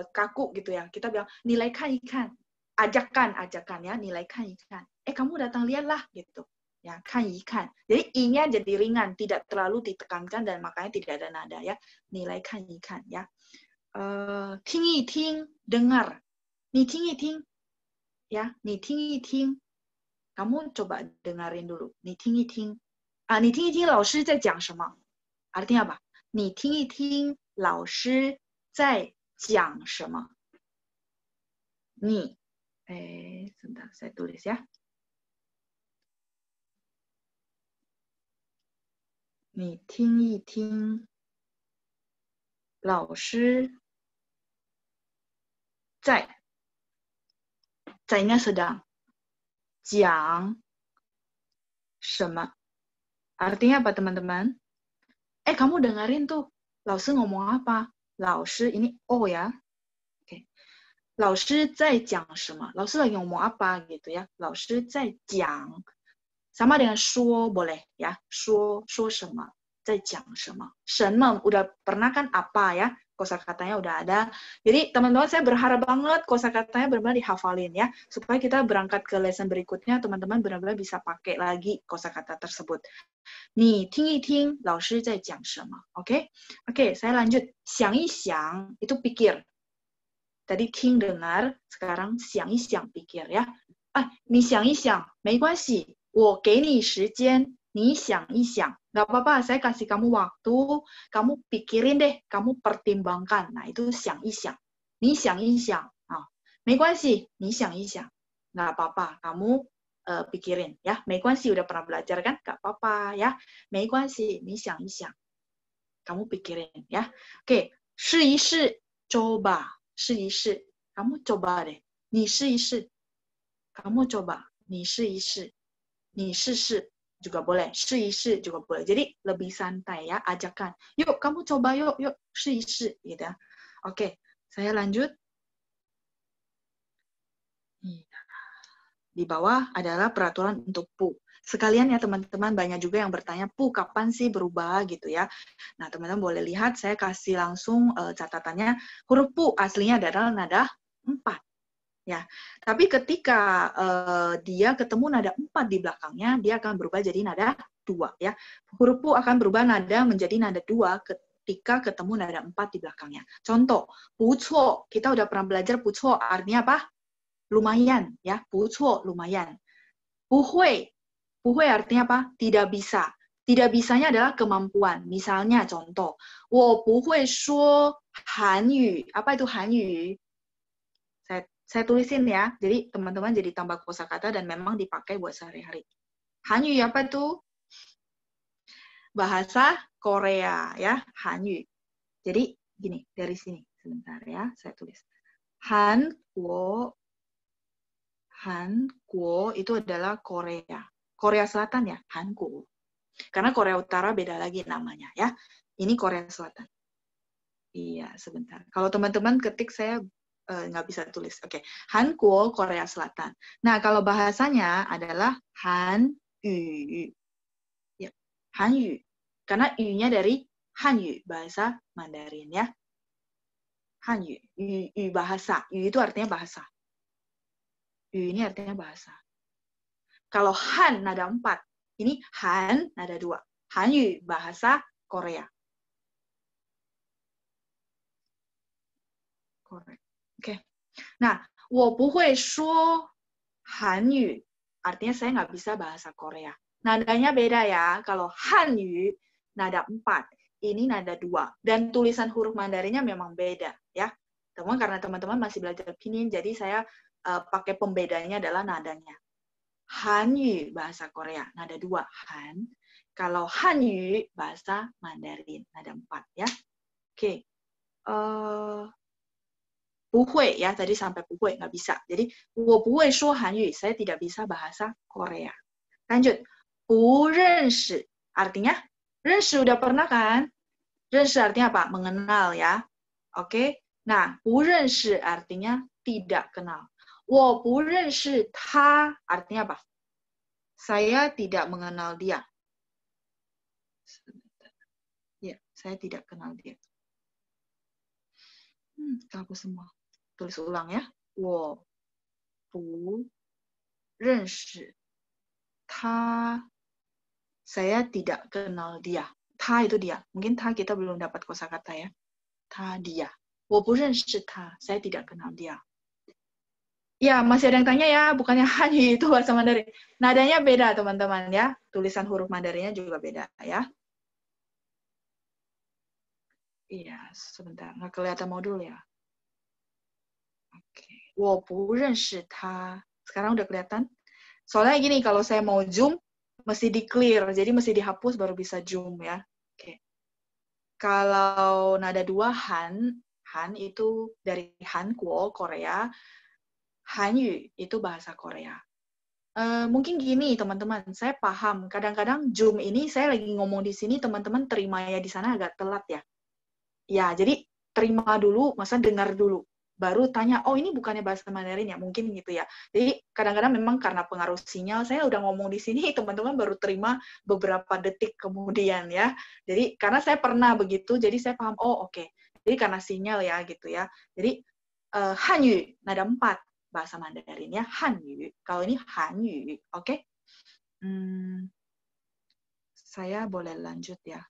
kaku gitu ya. Kita bilang nilai kan ikan. Ajakan ya, nilai kan ikan. Kamu datang lihatlah gitu. Ya, kan ikan. Jadi i-nya jadi ringan, tidak terlalu ditekankan dan makanya tidak ada nada ya. Nilai kan ikan ya. Ting yi ting, dengar. Ni ting yi ting. Ya, ni ting yi ting. Kamu coba dengarin dulu. Ni ting yi ting. 你听一听老师在讲什么 Artinya apa? 你听一听老师在讲什么 你 sebentar saya tulis ya. 你听一听老师在 在-nya sedang 讲什么 Artinya apa teman-teman? Kamu dengerin tuh, 老师 ngomong apa? 老师 ini O ya. Oke. 老师在讲什么？老师lagi ngomong apa gitu ya. 老师在讲 sama dengan 说 boleh ya. 说什么？在讲什么？什么 udah pernah kan apa ya? Kosakatanya udah ada. Jadi teman-teman saya berharap banget kosakatanya benar-benar dihafalin ya. Supaya kita berangkat ke lesson berikutnya teman-teman benar-benar bisa pakai lagi kosakata tersebut. 你听一听老师在讲什么 Oke, saya lanjut. 想一想 itu pikir. Tadi 听 dengar, sekarang 想一想 pikir ya. 你想一想没关系，我给你时间，你想一想。Gak apa-apa, saya kasih kamu waktu, kamu pikirin deh, kamu pertimbangkan. Nah, itu 想一想。你想一想没关系，你想一想。Gak apa-apa, kamu pikirin ya. 没关系 udah pernah belajar kan? Gak apa-apa ya. 没关系，你想一想。kamu pikirin ya. Oke, 试一试 coba. 试一试 kamu coba deh. 你试一试 kamu coba. 你试一试 你试试 juga boleh. 试一试 juga boleh. Jadi lebih santai ya, ajakan. Yuk, kamu coba yuk, 试一试 gitu ya. Oke, saya lanjut. Di bawah adalah peraturan untuk pu. Sekalian ya teman-teman, banyak juga yang bertanya, pu kapan sih berubah gitu ya. Nah teman-teman boleh lihat, saya kasih langsung catatannya, huruf pu aslinya adalah nada 4. Ya, tapi ketika dia ketemu nada 4 di belakangnya, dia akan berubah jadi nada 2 ya. Huruf pu akan berubah nada menjadi nada 2 ketika ketemu nada 4 di belakangnya. Contoh, pucuo, kita udah pernah belajar pucuo artinya apa? Lumayan ya, pucuo lumayan. Puhui artinya apa? Tidak bisa. Tidak bisanya adalah kemampuan. Misalnya contoh, 我不会说韩语. Apa itu 韩语? Saya tulisin ya, jadi teman-teman jadi tambah kosakata dan memang dipakai buat sehari-hari. Hanyu apa itu? Bahasa Korea ya, Hanyu. Jadi gini, dari sini sebentar ya, saya tulis. Hanguo itu adalah Korea. Korea Selatan ya, Hanguo. Karena Korea Utara beda lagi namanya ya. Ini Korea Selatan. Iya, sebentar. Kalau teman-teman ketik saya nggak bisa tulis. Oke. Hanguo, Korea Selatan. Nah, kalau bahasanya adalah Hanyu. Ya, Hanyu. Karena yu-nya dari Hanyu, bahasa Mandarin ya. Hanyu, yu bahasa. Yu itu artinya bahasa. Yu ini artinya bahasa. Kalau Han nada 4, ini Han nada 2. Hanyu, bahasa Korea. Correct. Oke. Nah, 我不会说韩语 artinya saya nggak bisa bahasa Korea. Nadanya beda ya. Kalau Hanyu nada 4, ini nada 2 dan tulisan huruf Mandarinnya memang beda ya. Teman karena teman-teman masih belajar pinyin, jadi saya pakai pembedanya adalah nadanya. Hanyu bahasa Korea nada 2 Han. Kalau Hanyu bahasa Mandarin nada 4 ya. Oke. Puhui ya, tadi sampai puhui nggak bisa. Jadi, 我不会说韩语, saya tidak bisa bahasa Korea. Lanjut, 不认识 artinya, 认识 udah pernah kan? 认识 artinya apa? Mengenal ya. Oke. Nah, 不认识 artinya tidak kenal. 我不认识他 artinya apa? Saya tidak mengenal dia. Ya, saya tidak kenal dia. Hapus semua. Tulis ulang ya. 我不认识他. Saya tidak kenal dia. Ta itu dia. Mungkin ta kita belum dapat kosakata ya. Ta dia. 我不认识他. Saya tidak kenal dia. Ya, masih ada yang tanya ya. Bukannya Hanyu itu bahasa Mandarin. Nadanya beda teman-teman ya. Tulisan huruf Mandarinnya juga beda ya. Iya, sebentar. Nggak kelihatan modul ya. Oke. 我不认识他. Sekarang udah kelihatan? Soalnya gini, kalau saya mau zoom, mesti di-clear. Jadi mesti dihapus baru bisa zoom ya. Oke. Kalau nada 2, Han itu dari Hanguo, Korea. Hanyu itu bahasa Korea. Mungkin gini teman-teman, saya paham. Kadang-kadang zoom ini, saya lagi ngomong di sini, teman-teman terima ya di sana agak telat ya. Ya, jadi terima dulu, masa dengar dulu. baru tanya, oh ini bukannya bahasa Mandarin ya, mungkin gitu ya. Jadi kadang-kadang memang karena pengaruh sinyal, saya udah ngomong di sini, teman-teman baru terima beberapa detik kemudian ya. Jadi karena saya pernah begitu, jadi saya paham, oh oke. Jadi karena sinyal ya gitu ya. Jadi Hanyu, nada 4 bahasa Mandarin ya, Hanyu. Kalau ini Hanyu, oke? Saya boleh lanjut ya.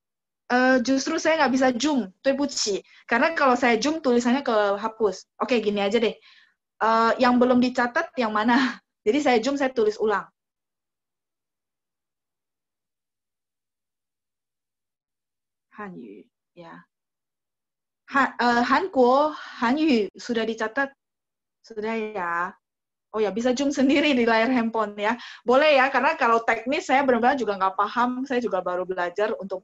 Justru saya nggak bisa zoom, 对不起. Karena kalau saya zoom tulisannya kehapus. Oke, gini aja deh. Yang belum dicatat yang mana? Jadi saya zoom, saya tulis ulang. Hanyu, ya. Hanguo, Hanyu sudah dicatat, sudah ya. Oh ya, bisa zoom sendiri di layar handphone ya. Boleh ya, karena kalau teknis saya benar-benar juga nggak paham. Saya juga baru belajar untuk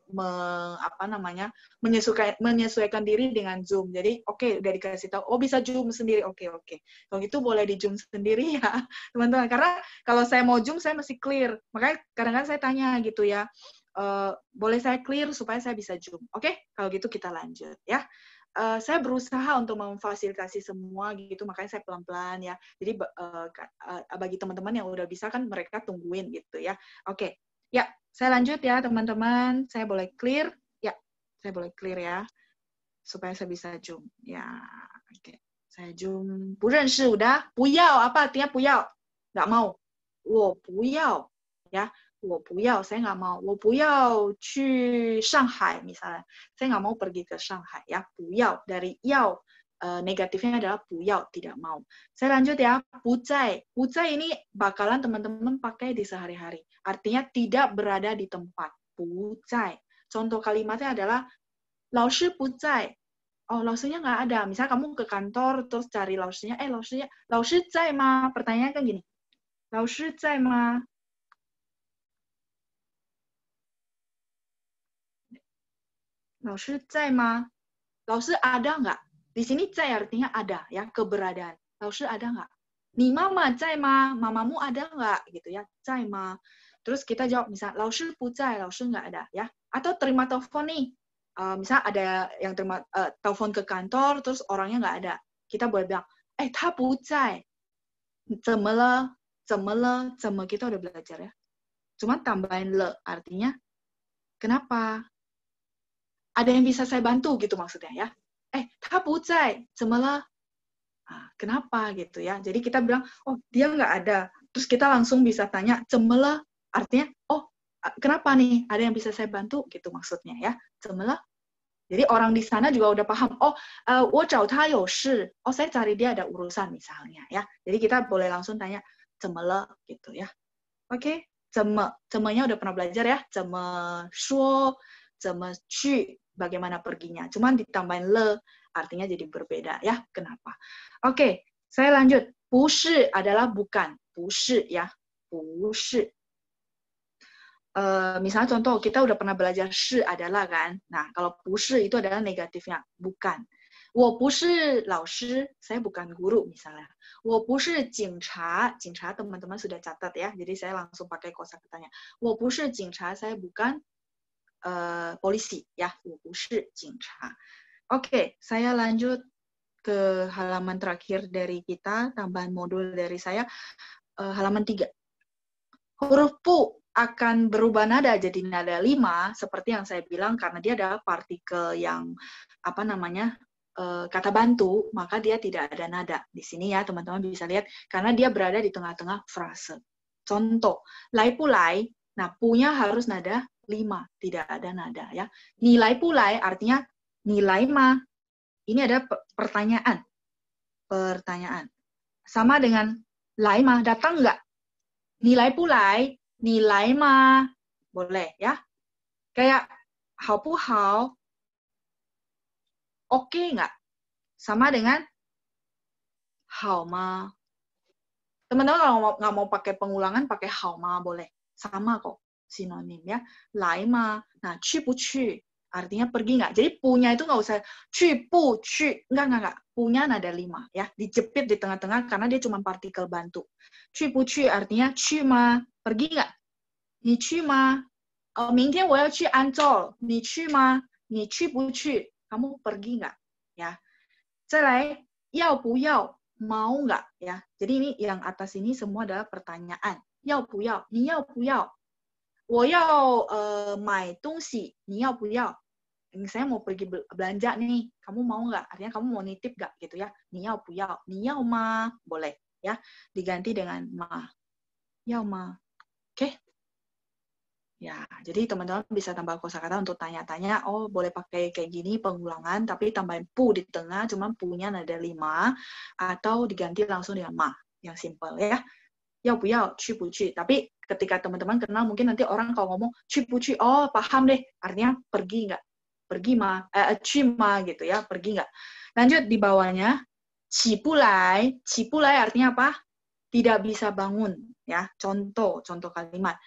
menyesuaikan diri dengan Zoom. Jadi oke, udah dikasih tahu. Oh bisa zoom sendiri. Oke. Kalau gitu boleh di zoom sendiri ya, teman-teman. Karena kalau saya mau zoom saya mesti clear. Makanya kadang-kadang saya tanya gitu ya. Boleh saya clear supaya saya bisa zoom. Oke, kalau gitu kita lanjut ya. Saya berusaha untuk memfasilitasi semua gitu, makanya saya pelan-pelan ya. Jadi bagi teman-teman yang udah bisa kan mereka tungguin gitu ya. Oke, ya saya lanjut ya teman-teman. Saya boleh clear? Ya, saya boleh clear ya, supaya saya bisa zoom. Ya, oke. Saya zoom. 不认识 udah. 不要 apa artinya 不要? Nggak mau. 我不要 ya. 我不要, saya nggak mau. 我不要去上海 misalnya. Saya nggak mau pergi ke Shanghai ya. 不要 dari 要 negatifnya adalah 不要, tidak mau. Saya lanjut ya. 不在. 不在 ini bakalan teman-teman pakai di sehari-hari. Artinya tidak berada di tempat. 不在. Contoh kalimatnya adalah 老师不在. Oh, 老师nya nggak ada. Misalnya kamu ke kantor terus cari 老师nya, 老师在吗? Pertanyaannya kan gini. 老师在吗? 老师在吗? 老师 ada nggak? Di sini 在 artinya ada ya, keberadaan. 老师 ada nggak? 你妈妈在吗? Mamamu ada nggak? Gitu ya, 在吗? Terus kita jawab misal 老师不在, 老师nggak ada ya. Atau terima telepon nih. Misal ada yang terima telepon ke kantor terus orangnya nggak ada. Kita boleh bilang, 他不在. 怎么了? 怎么了? 怎么 kita udah belajar ya. Cuma tambahin le artinya kenapa? Ada yang bisa saya bantu gitu maksudnya ya. 他不在, 怎么了? Kenapa gitu ya. Jadi kita bilang, oh dia nggak ada. Terus kita langsung bisa tanya, 怎么了? Artinya, oh kenapa nih? Ada yang bisa saya bantu gitu maksudnya ya. 怎么了? Jadi orang di sana juga udah paham, oh 我找他有事. Oh saya cari dia ada urusan misalnya ya. Jadi kita boleh langsung tanya, 怎么了? Gitu ya. Oke, 怎么? 怎么nya udah pernah belajar ya. 怎么说? 怎么去? Bagaimana perginya. Cuman ditambahin le, artinya jadi berbeda ya. Kenapa? Oke, saya lanjut. 不是 adalah bukan. 不是ya. 不是. Misalnya contoh, kita udah pernah belajar 是 adalah kan. Nah, kalau 不是 itu adalah negatifnya. Bukan. 我不是老师, saya bukan guru misalnya. 我不是警察, 警察teman-teman sudah catat ya. Jadi saya langsung pakai kosakatanya. 我不是警察, saya bukan polisi ya, 我不是警察. Oke, saya lanjut ke halaman terakhir dari kita, tambahan modul dari saya, halaman 3. Huruf pu akan berubah nada jadi nada 5, seperti yang saya bilang, karena dia adalah partikel yang kata bantu, maka dia tidak ada nada. Di sini ya, teman-teman bisa lihat, karena dia berada di tengah-tengah frase. Contoh, lai pulai, nah punya harus nada 5, tidak ada nada ya. Nilai pulai artinya nilai ma. Ini ada pertanyaan. Pertanyaan. Sama dengan lai ma, datang nggak? Nilai pulai, nilai ma. Boleh ya. Kayak hao pu hao, oke nggak? Sama dengan hao ma. Teman-teman kalau nggak mau pakai pengulangan, pakai hao ma boleh. Sama kok. Sinonim ya. Lai ma. Nah, 去不去 artinya pergi nggak. Jadi punya itu nggak usah 去不去. Enggak. Punya nada 5 ya. Dijepit di tengah-tengah karena dia cuma partikel bantu. 去不去 artinya 去吗? Pergi nggak? 你去吗? 明天我要去安州. 你去吗? 你去不去? Kamu pergi nggak? Ya. 再来要不要 mau nggak ya. Jadi ini yang atas ini semua adalah pertanyaan. 要不要你要不要我要买东西你要不要 saya mau pergi belanja nih, kamu mau nggak? Artinya kamu mau nitip nggak gitu ya? 你要不要 你要吗 boleh ya, diganti dengan ma. 要吗 oke. Ya, jadi teman-teman bisa tambah kosakata untuk tanya-tanya, oh boleh pakai kayak gini pengulangan, tapi tambahin pu di tengah, cuman punya nada 5, atau diganti langsung dengan ma, yang simple ya. 要不要去不去, tapi ketika teman-teman kenal, mungkin nanti orang kalau ngomong 去不去, oh paham deh, artinya pergi nggak? Pergi ma, 去嘛 gitu ya, pergi nggak? Lanjut di bawahnya, 起不来artinya apa? Tidak bisa bangun, ya. Contoh kalimat.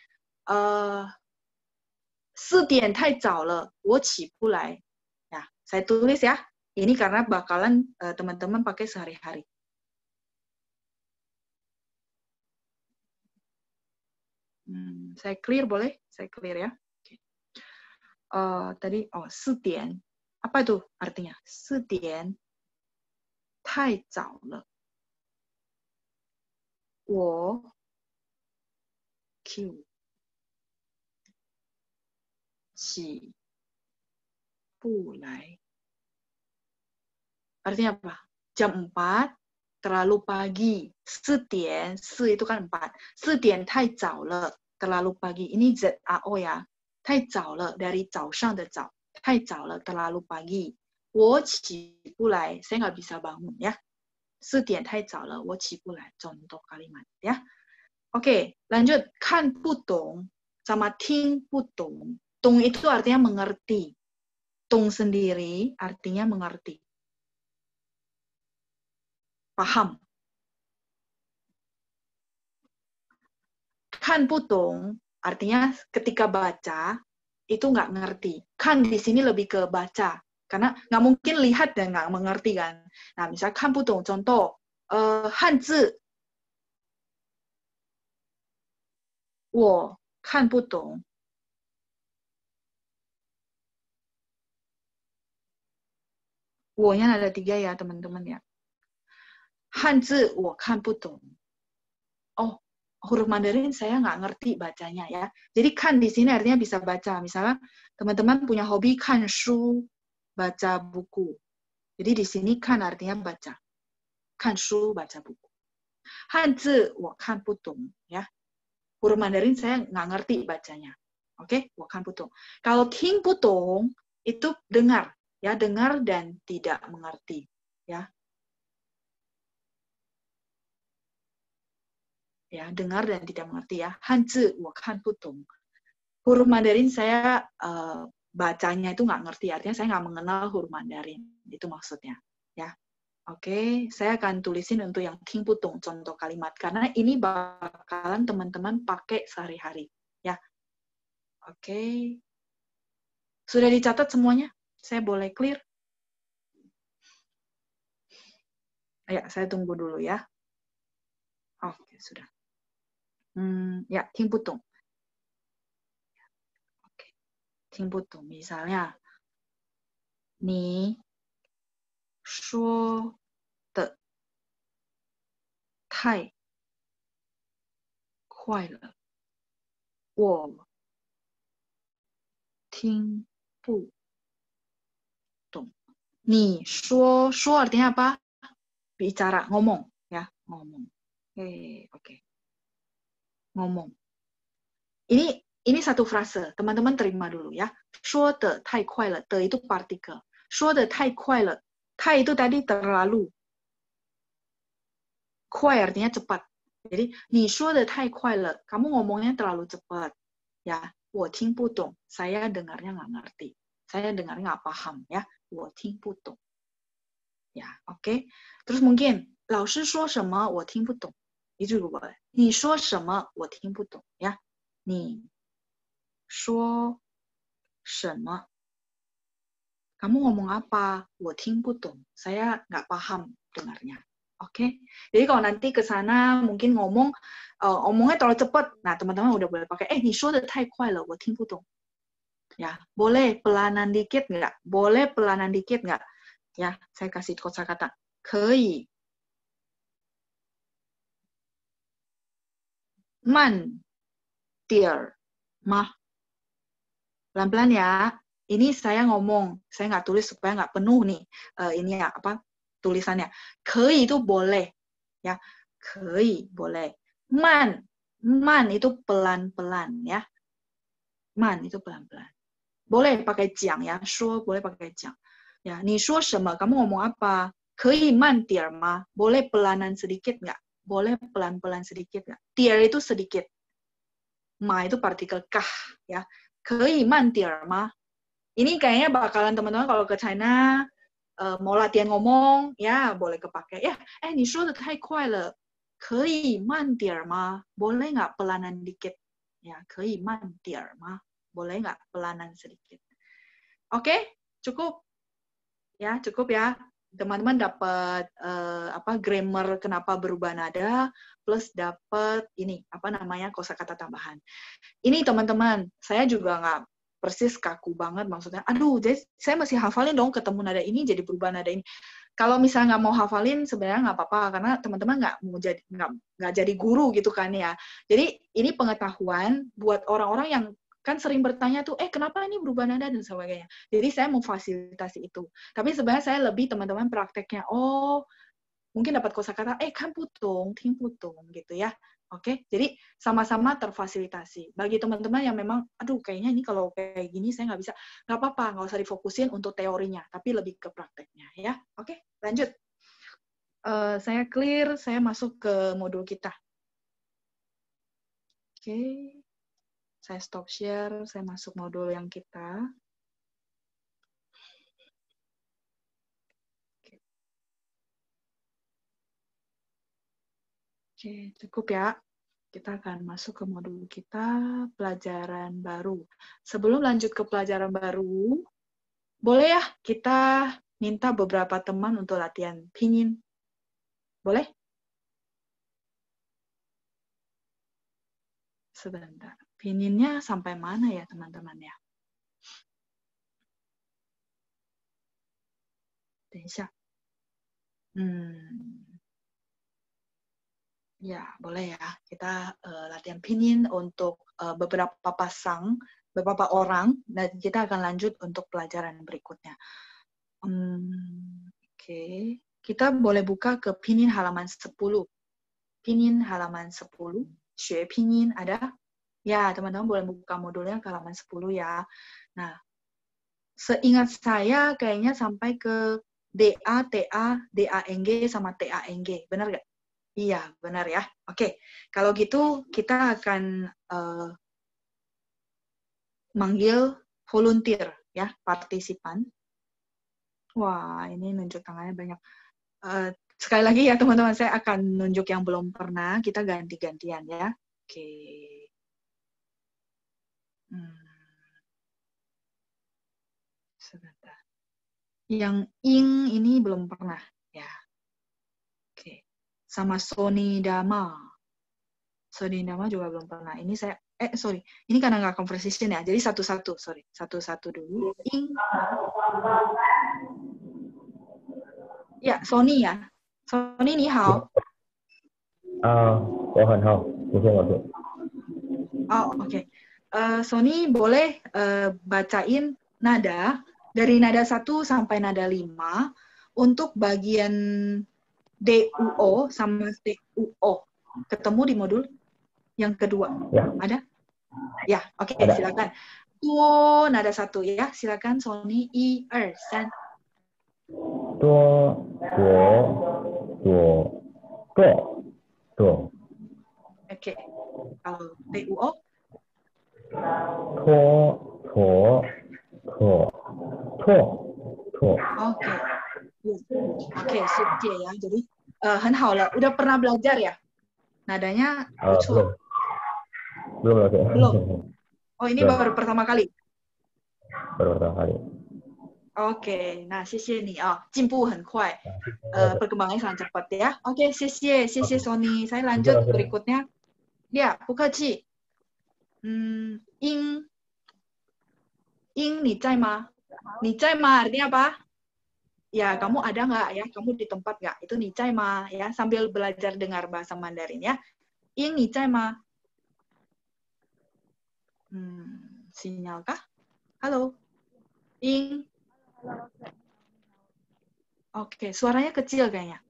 4点太早了，我起不来. Ya, saya tulis ya. Ini karena bakalan teman-teman pakai sehari-hari. Saya clear boleh? Saya clear ya. Okay. Tadi 4点 apa itu artinya? 4点太早了，我 Q 起不来. Artinya apa? Jam 4 terlalu pagi. 4点 4 itu kan 4. 4点太早了 terlalu pagi. Ini ZAO ya. 太早了 dari 早上的早. 太早了 terlalu pagi. 我起不来 saya nggak bisa bangun ya. 4点太早了我起不来. Contoh kalimat ya. Oke, lanjut. 看不懂 sama 听不懂. 懂 itu artinya mengerti. 懂 sendiri artinya mengerti. Paham. 看不懂 artinya ketika baca itu nggak ngerti. Kan di sini lebih ke baca. Karena nggak mungkin lihat dan nggak mengerti kan. Nah, misalnya 看不懂 contoh. 汉字我看不懂. Wo-nya ada 3 ya teman-teman ya. 汉字我看不懂. Oh, huruf Mandarin saya nggak ngerti bacanya ya. Jadi kan di sini artinya bisa baca. Misalnya teman-teman punya hobi kan shu, baca buku. Jadi di sini kan artinya baca. Kan shu, baca buku. Hanzi wo kan putong ya. Huruf Mandarin saya nggak ngerti bacanya. Oke, wo kan putong. Kalau ting putong itu dengar ya, dengar dan tidak mengerti ya. Ya, dengar dan tidak mengerti ya. Hanzi wo kan putong. Huruf Mandarin saya bacanya itu nggak ngerti, artinya saya nggak mengenal huruf Mandarin. Itu maksudnya ya. Oke, saya akan tulisin untuk yang ting putong contoh kalimat karena ini bakalan teman-teman pakai sehari-hari ya. Oke. Sudah dicatat semuanya? Saya boleh clear? Ya, saya tunggu dulu ya. Oke, sudah. Ya, ting putong. Oke. Ting putong misalnya 你说的太快了，我听不懂。你说 artinya apa? Bicara, ngomong ya, ngomong. Oke. Ngomong. Ini satu frase, teman-teman terima dulu ya. 说的太快了 的 itu partikel. 说的太快了 太itu tadi terlalu. 快 artinya cepat. Jadi, 你说的太快了 kamu ngomongnya terlalu cepat. Ya, 我听不懂 saya dengarnya nggak ngerti. Saya dengarnya nggak paham ya. 我听不懂. Ya, oke. Terus mungkin 老师说什么我听不懂. Itu juga boleh. 你说什么我听不懂 ya. 你说什么 kamu ngomong apa? 我听不懂. Saya nggak paham dengarnya. Oke. Jadi kalau nanti ke sana mungkin ngomongnya terlalu cepat. Nah, teman-teman udah boleh pakai 你说的太快了我听不懂. Ya, boleh pelanan dikit nggak? Boleh pelanan dikit nggak? Ya, saya kasih kosakata. 可以慢点儿吗? Pelan-pelan ya. Ini saya ngomong, saya nggak tulis supaya nggak penuh nih. Ini ya apa tulisannya. 可以 itu boleh, ya. 可以 boleh. Man itu pelan-pelan ya. Man itu pelan-pelan. Boleh pakai 讲 ya. 说 boleh pakai 讲. Ya, 你说什么? Kamu ngomong apa? 可以慢点吗? Boleh pelanan sedikit nggak? Boleh pelan-pelan sedikit nggak? 点 itu sedikit. Ma itu partikel kah ya. 可以慢点吗? Ini kayaknya bakalan teman-teman kalau ke China mau latihan ngomong ya boleh kepake ya. 你说的太快了，可以慢点吗? Boleh nggak pelanan dikit? Ya, 可以慢点吗? Boleh nggak pelanan sedikit? Oke, cukup. Ya, cukup ya. Teman-teman dapat grammar kenapa berubah nada plus dapat ini apa namanya kosakata tambahan. Ini teman-teman, saya juga nggak persis kaku banget maksudnya. Aduh, jadi saya masih hafalin dong ketemu nada ini jadi berubah nada ini. Kalau misalnya nggak mau hafalin sebenarnya nggak apa-apa karena teman-teman nggak jadi guru gitu kan ya. Jadi ini pengetahuan buat orang-orang yang kan sering bertanya tuh, kenapa ini berubah nada dan sebagainya. Jadi saya memfasilitasi itu. Tapi sebenarnya saya lebih teman-teman prakteknya. Oh, mungkin dapat kosakata, kan putung, ting putung gitu ya. Oke, jadi sama-sama terfasilitasi. Bagi teman-teman yang memang, aduh kayaknya ini kalau kayak gini saya nggak bisa, nggak apa-apa, nggak usah difokusin untuk teorinya, tapi lebih ke prakteknya ya. Oke, lanjut. Saya clear, saya masuk ke modul kita. Oke, saya stop share, saya masuk modul yang kita. Oke, cukup ya. Kita akan masuk ke modul kita, pelajaran baru. Sebelum lanjut ke pelajaran baru, boleh ya kita minta beberapa teman untuk latihan pinyin? Boleh? Sebentar. Pinyinnya sampai mana ya teman-teman ya? 等一下. Ya, boleh ya. Kita latihan pinyin untuk beberapa pasang, beberapa orang, dan kita akan lanjut untuk pelajaran berikutnya. Oke. Kita boleh buka ke pinyin halaman 10. Pinyin halaman 10. 学拼音 ada? Ya, teman-teman boleh buka modulnya ke halaman 10 ya. Nah, seingat saya kayaknya sampai ke DA, TA, DANG, sama TANG. Benar nggak? Iya, benar ya. Oke, kalau gitu kita akan manggil volunteer ya, partisipan. Wah, ini nunjuk tangannya banyak. Sekali lagi ya teman-teman, saya akan nunjuk yang belum pernah, kita ganti-gantian ya. Oke. Sebentar. Yang ing ini belum pernah ya. Oke. Sama Sony Dama. Sony Dama juga belum pernah. Ini saya sorry. Ini karena nggak conversation ya. Jadi satu-satu, sorry. Satu-satu dulu. Ing. Ya, Sony ya. Sony, 你好. 我很好，谢谢老师。 Oh, oke. Sony boleh bacain nada dari nada 1 sampai nada 5 untuk bagian DUO sama TUO. Ketemu di modul yang kedua. Ya. Ada? Ya, oke, silakan. Tuo nada 1 ya. Silakan Sony. 1, 2, 3. 多。 Oke. Kalau TUO? 错。 Oke. Oke, sip ya. Jadi, 很好了. Udah pernah belajar ya? Nadanya lucu. Belum. Oh, ini baru pertama kali? Baru pertama kali. Oke, nah, 谢谢你啊，进步很快, perkembangannya sangat cepat ya. Oke, 谢谢 Sony. Saya lanjut berikutnya. Ya, 不客气. 英，你在吗？你在吗 artinya apa? ya kamu ada nggak ya, kamu di tempat nggak? Itu ni zai ma ya, sambil belajar dengar bahasa Mandarin ya. Ying ni zai ma? Sinyal kah? Halo, Ying. Oke, suaranya kecil kayaknya.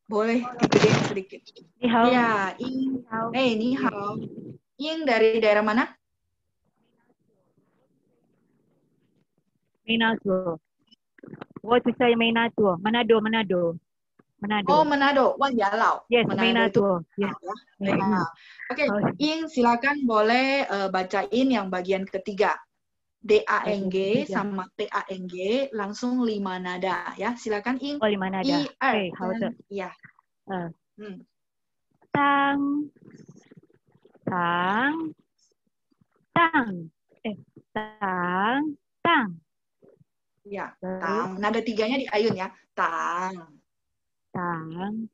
Boleh digedein sedikit. Ni hao. Ya, Ying. Ni hao. Ying dari daerah mana? Manado. 我是在 Manado. Manado. Oh, Manado. Wah, Yalau. Yes, Manado. Manado. Yes. Ya. Oke, Ying silakan boleh bacain yang bagian ketiga. DANG sama TANG langsung 5 nada ya. Silakan Ying. Oh, 5 nada. I,好的。 ya. Tang. Ya, tang. Nada tiganya di ayun ya. Tang. Tang.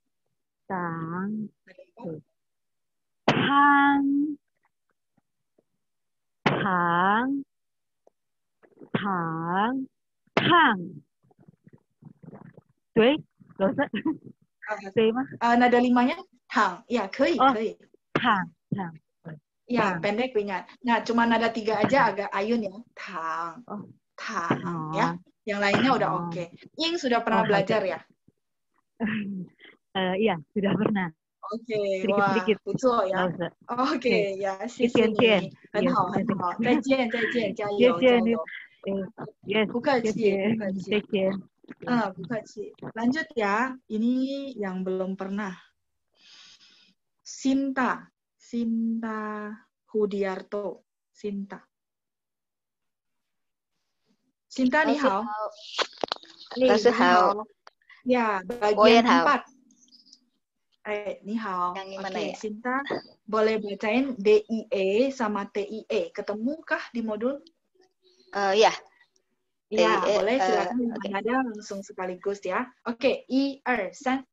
Tuh, losa. Nada limanya tang. Ya, 可以. Tang. Ya, pendek ringan. Nah, cuma nada 3 aja agak ayun ya. Tang. Ya. Yang lainnya udah oke. Ying sudah pernah belajar ya? Iya, sudah pernah. Oke, sedikit. Betul ya. Oke, ya, 谢谢你。很好。再见，加油。Yes. 不客气。再见。不客气。Lanjut ya. Ini yang belum pernah. Sinta Hudiarto. Sinta你好。老师好。Ya, bagian 4. Ni hao. Oke, Sinta, boleh bacain DIE sama TIE. Ketemukah di modul? Ya. Ya, boleh. Silakan nada langsung sekaligus ya. Oke, 1, 2, 3.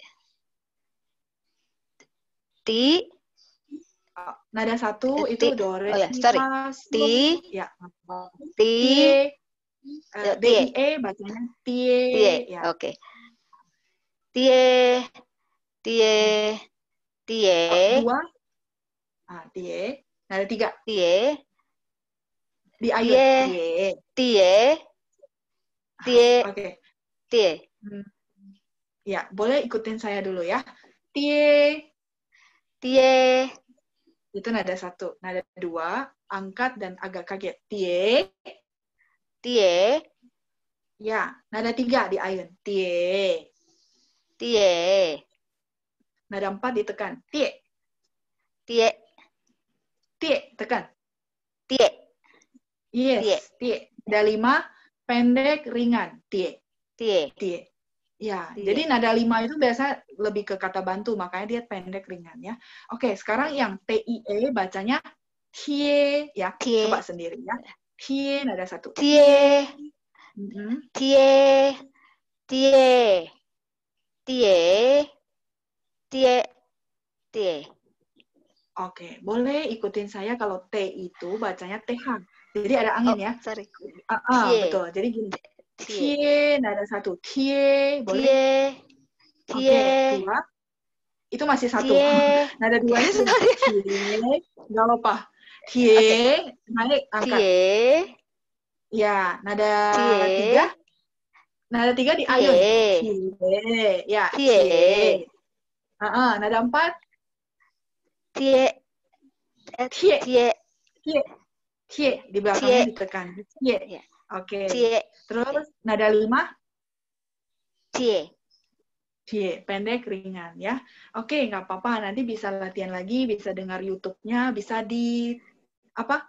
Ti. Nada 1 itu do, re, mi, fa, so. Ya. Ti. DIE bacanya tie. Ya. Oke. Tie. 2. Tie. Nada 3. Tie. Di ayun. Tie. Oke. Tie. Ya, boleh ikutin saya dulu ya. Tie. Itu nada 1. Nada 2, angkat dan agak kaget. Tie. Ya, nada 3 di ayun. Tie. Nada 4 ditekan. Tie. Tekan. Yes. Tie. Nada 5 pendek ringan. Tie. Ya, jadi nada 5 itu biasa lebih ke kata bantu, makanya dia pendek ringan ya. Oke, sekarang yang TIE bacanya tie ya. Coba sendiri ya. Tie nada 1. Tie. Oke, boleh ikutin saya kalau T itu bacanya TH. Jadi ada angin ya. Sorry. Betul. Jadi gini. Tie nada 1. Tie, boleh? Oke, 2. Itu masih 1. Nada 2 itu tie. Enggak apa-apa. Tie, naik angkat. Ya, nada 3. Nada 3 di ayun. Tie. Ya, tie. Nada 4. Tie. Di belakangnya ditekan. Tie. Oke. Terus nada 5. Tie. Pendek ringan ya. Oke, nggak apa-apa. Nanti bisa latihan lagi, bisa dengar YouTube-nya, bisa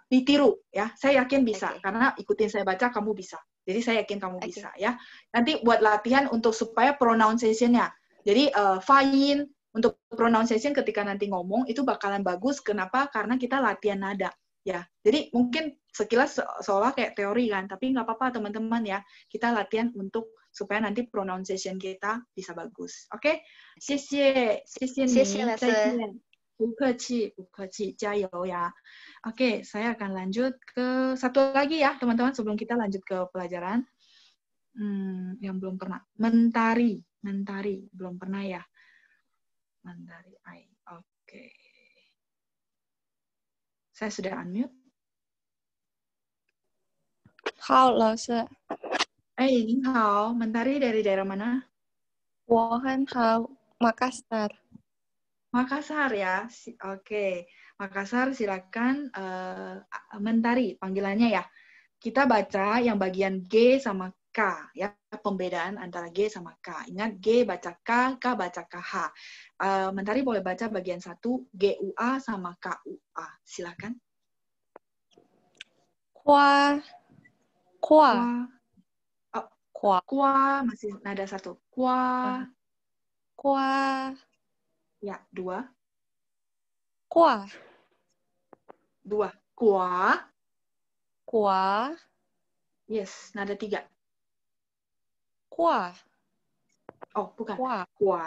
ditiru ya. Saya yakin bisa karena ikutin saya baca kamu bisa. Jadi saya yakin kamu bisa ya. Nanti buat latihan untuk supaya pronunciation-nya. Jadi fain untuk pronunciation ketika nanti ngomong itu bakalan bagus. Kenapa? Karena kita latihan nada ya. Jadi mungkin sekilas seolah kayak teori kan, tapi nggak apa-apa teman-teman ya. Kita latihan untuk supaya nanti pronunciation kita bisa bagus. Oke? 谢谢你，再见。不客气，加油ya. Oke, saya akan lanjut ke satu lagi ya, teman-teman, sebelum kita lanjut ke pelajaran. Yang belum pernah. Mentari. Mentari. Belum pernah ya. Mentari. Oke. Saya sudah unmute. 好，老师，您好. Mentari dari daerah mana? 我很好，Makassar. Makassar ya. Oke. Makassar silakan Mentari panggilannya ya. Kita baca yang bagian G sama K ya, pembedaan antara G sama K. Ingat G baca K baca KH. Mentari boleh baca bagian 1 GUA sama KUA. Silakan. Kwa, kwa, kwa. Kwa masih nada 1. Kwa. Kwa. Ya, 2. Kwa. 2. Kwa. Kwa. Yes, nada 3. Kwa. Oh, bukan. Kwa. Kwa.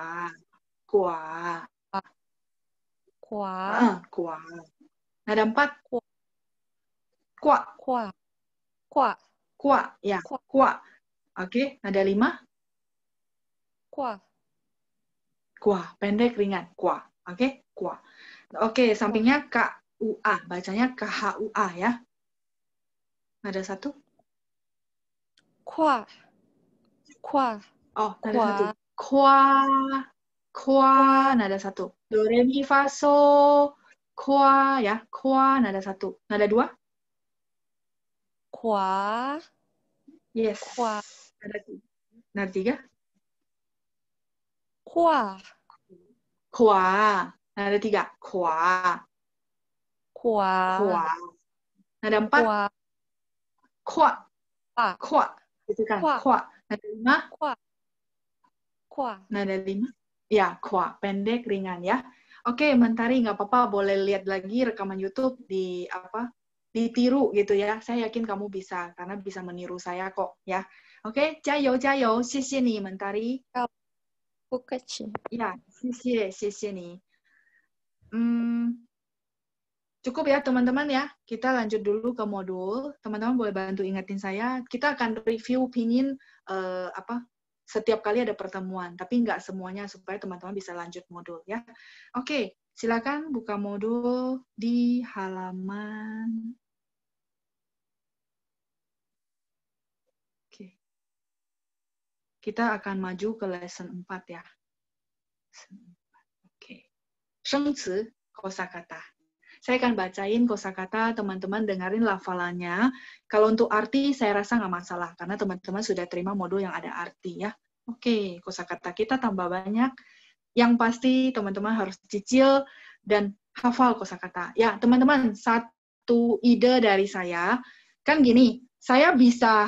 Kwa. Kwa. Kwa. Nada 4. Kwa. Kwa. Kwa. Kwa. Ya, kwa. Oke, nada 5. Kwa. Kwa. Pendek, ringan. Kwa. Oke, kwa. Oke, sampingnya KUA. Bacanya KHUA ya. Nada 1. Kwa. Kwa. Oh, nada 1. Kwa. Kwa. Nada 1. Do, re, mi, fa, so. Kwa ya. Kwa. Nada 1. Nada 2. Kwa. Yes. Kwa. Nada 3. Kwa. Kwa. Nada 3. Kwa. Kwa. Kwa. Nada 4. Kwa. Kwa. Kwa. Kwa. Itu kan. Kwa. Kwa. Nada 5. Kwa. Kwa. Nada 5. Ya, kwa. Pendek, ringan ya. Oke, Mentari nggak apa-apa. Boleh lihat lagi rekaman YouTube ditiru gitu ya. Saya yakin kamu bisa, karena bisa meniru saya kok ya. Oke, 加油加油，谢谢你 Mentari. 不客气。 Ya, 谢谢你. Cukup ya teman-teman ya. Kita lanjut dulu ke modul. Teman-teman boleh bantu ingetin saya. Kita akan review pingin setiap kali ada pertemuan, tapi nggak semuanya supaya teman-teman bisa lanjut modul ya. Oke, silakan buka modul di halaman. Oke. Kita akan maju ke lesson 4 ya. Oke. 生词 kosakata. Saya akan bacain kosakata, teman-teman dengerin lafalannya. Kalau untuk arti, saya rasa nggak masalah, karena teman-teman sudah terima modul yang ada arti ya. Oke, kosakata kita tambah banyak. Yang pasti teman-teman harus cicil dan hafal kosakata. Ya, teman-teman, satu ide dari saya, kan gini, saya bisa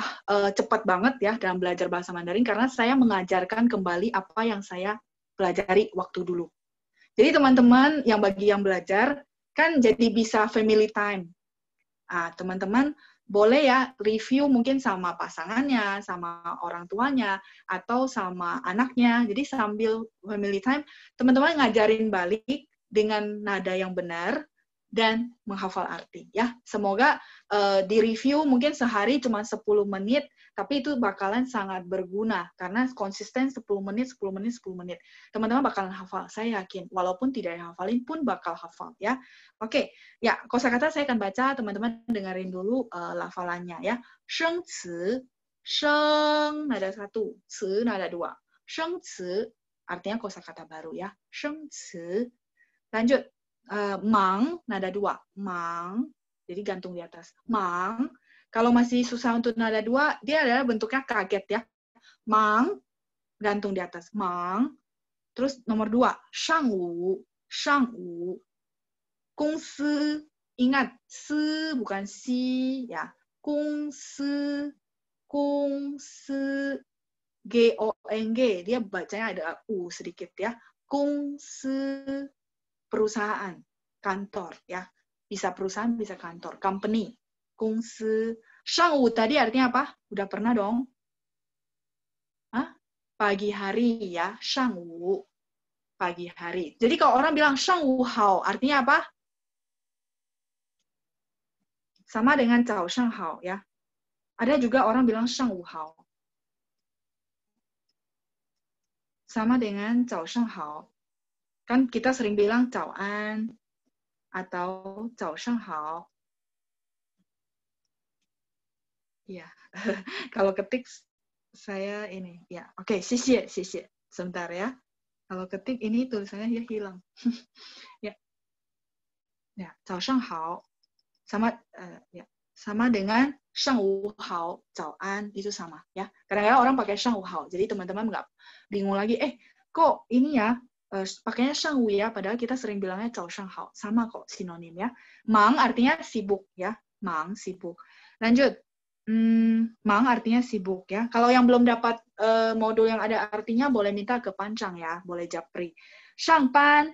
cepat banget ya dalam belajar bahasa Mandarin, karena saya mengajarkan kembali apa yang saya pelajari waktu dulu. Jadi teman-teman yang bagi yang belajar, kan jadi bisa family time. Teman-teman boleh ya review mungkin sama pasangannya, sama orang tuanya, atau sama anaknya. Jadi sambil family time, teman-teman ngajarin balik dengan nada yang benar dan menghafal arti. Ya, semoga di review mungkin sehari cuma 10 menit, tapi itu bakalan sangat berguna karena konsisten 10 menit, 10 menit, 10 menit. Teman-teman bakalan hafal, saya yakin. Walaupun tidak dihafalin pun bakal hafal ya. Oke, ya kosakata saya akan baca, teman-teman dengerin dulu lafalannya ya. 生词, 生 nada 1, 词 nada 2. 生词 artinya kosakata baru ya. 生词. Lanjut. Mang nada 2. Mang. Jadi gantung di atas. Mang. Kalau masih susah untuk nada 2, dia adalah bentuknya kaget ya. Mang, gantung di atas. Mang. Terus nomor 2, shangwu. Shangwu. Gongsi. Ingat, si bukan si ya. Gongsi. Gongsi. G-O-N-G. Dia bacanya ada U sedikit ya. Gongsi. Perusahaan. Kantor ya. Bisa perusahaan, bisa kantor. Company. Gongsi. Shangwu tadi artinya apa? Udah pernah dong? Hah? Pagi hari ya. Shangwu. Pagi hari. Jadi kalau orang bilang shangwu hao, artinya apa? Sama dengan cao shang hao ya. Ada juga orang bilang shangwu hao. sama dengan 早上好. Kan kita sering bilang 早安 atau 早上好. Ya, kalau ketik saya ini. Ya, oke, 谢谢, 谢谢. Sebentar ya. Kalau ketik ini tulisannya ya hilang. Ya. Ya, 早上好 sama ya, sama dengan 上午好, 早安 itu sama ya. Kadang-kadang orang pakai 上午好. Jadi teman-teman nggak bingung lagi, kok ini ya pakainya 上午 ya, padahal kita sering bilangnya 早上好. Sama kok sinonim ya. Mang artinya sibuk ya. Mang sibuk. Lanjut. Mang artinya sibuk ya. Kalau yang belum dapat modul yang ada artinya boleh minta ke Pancang ya, boleh japri. 上班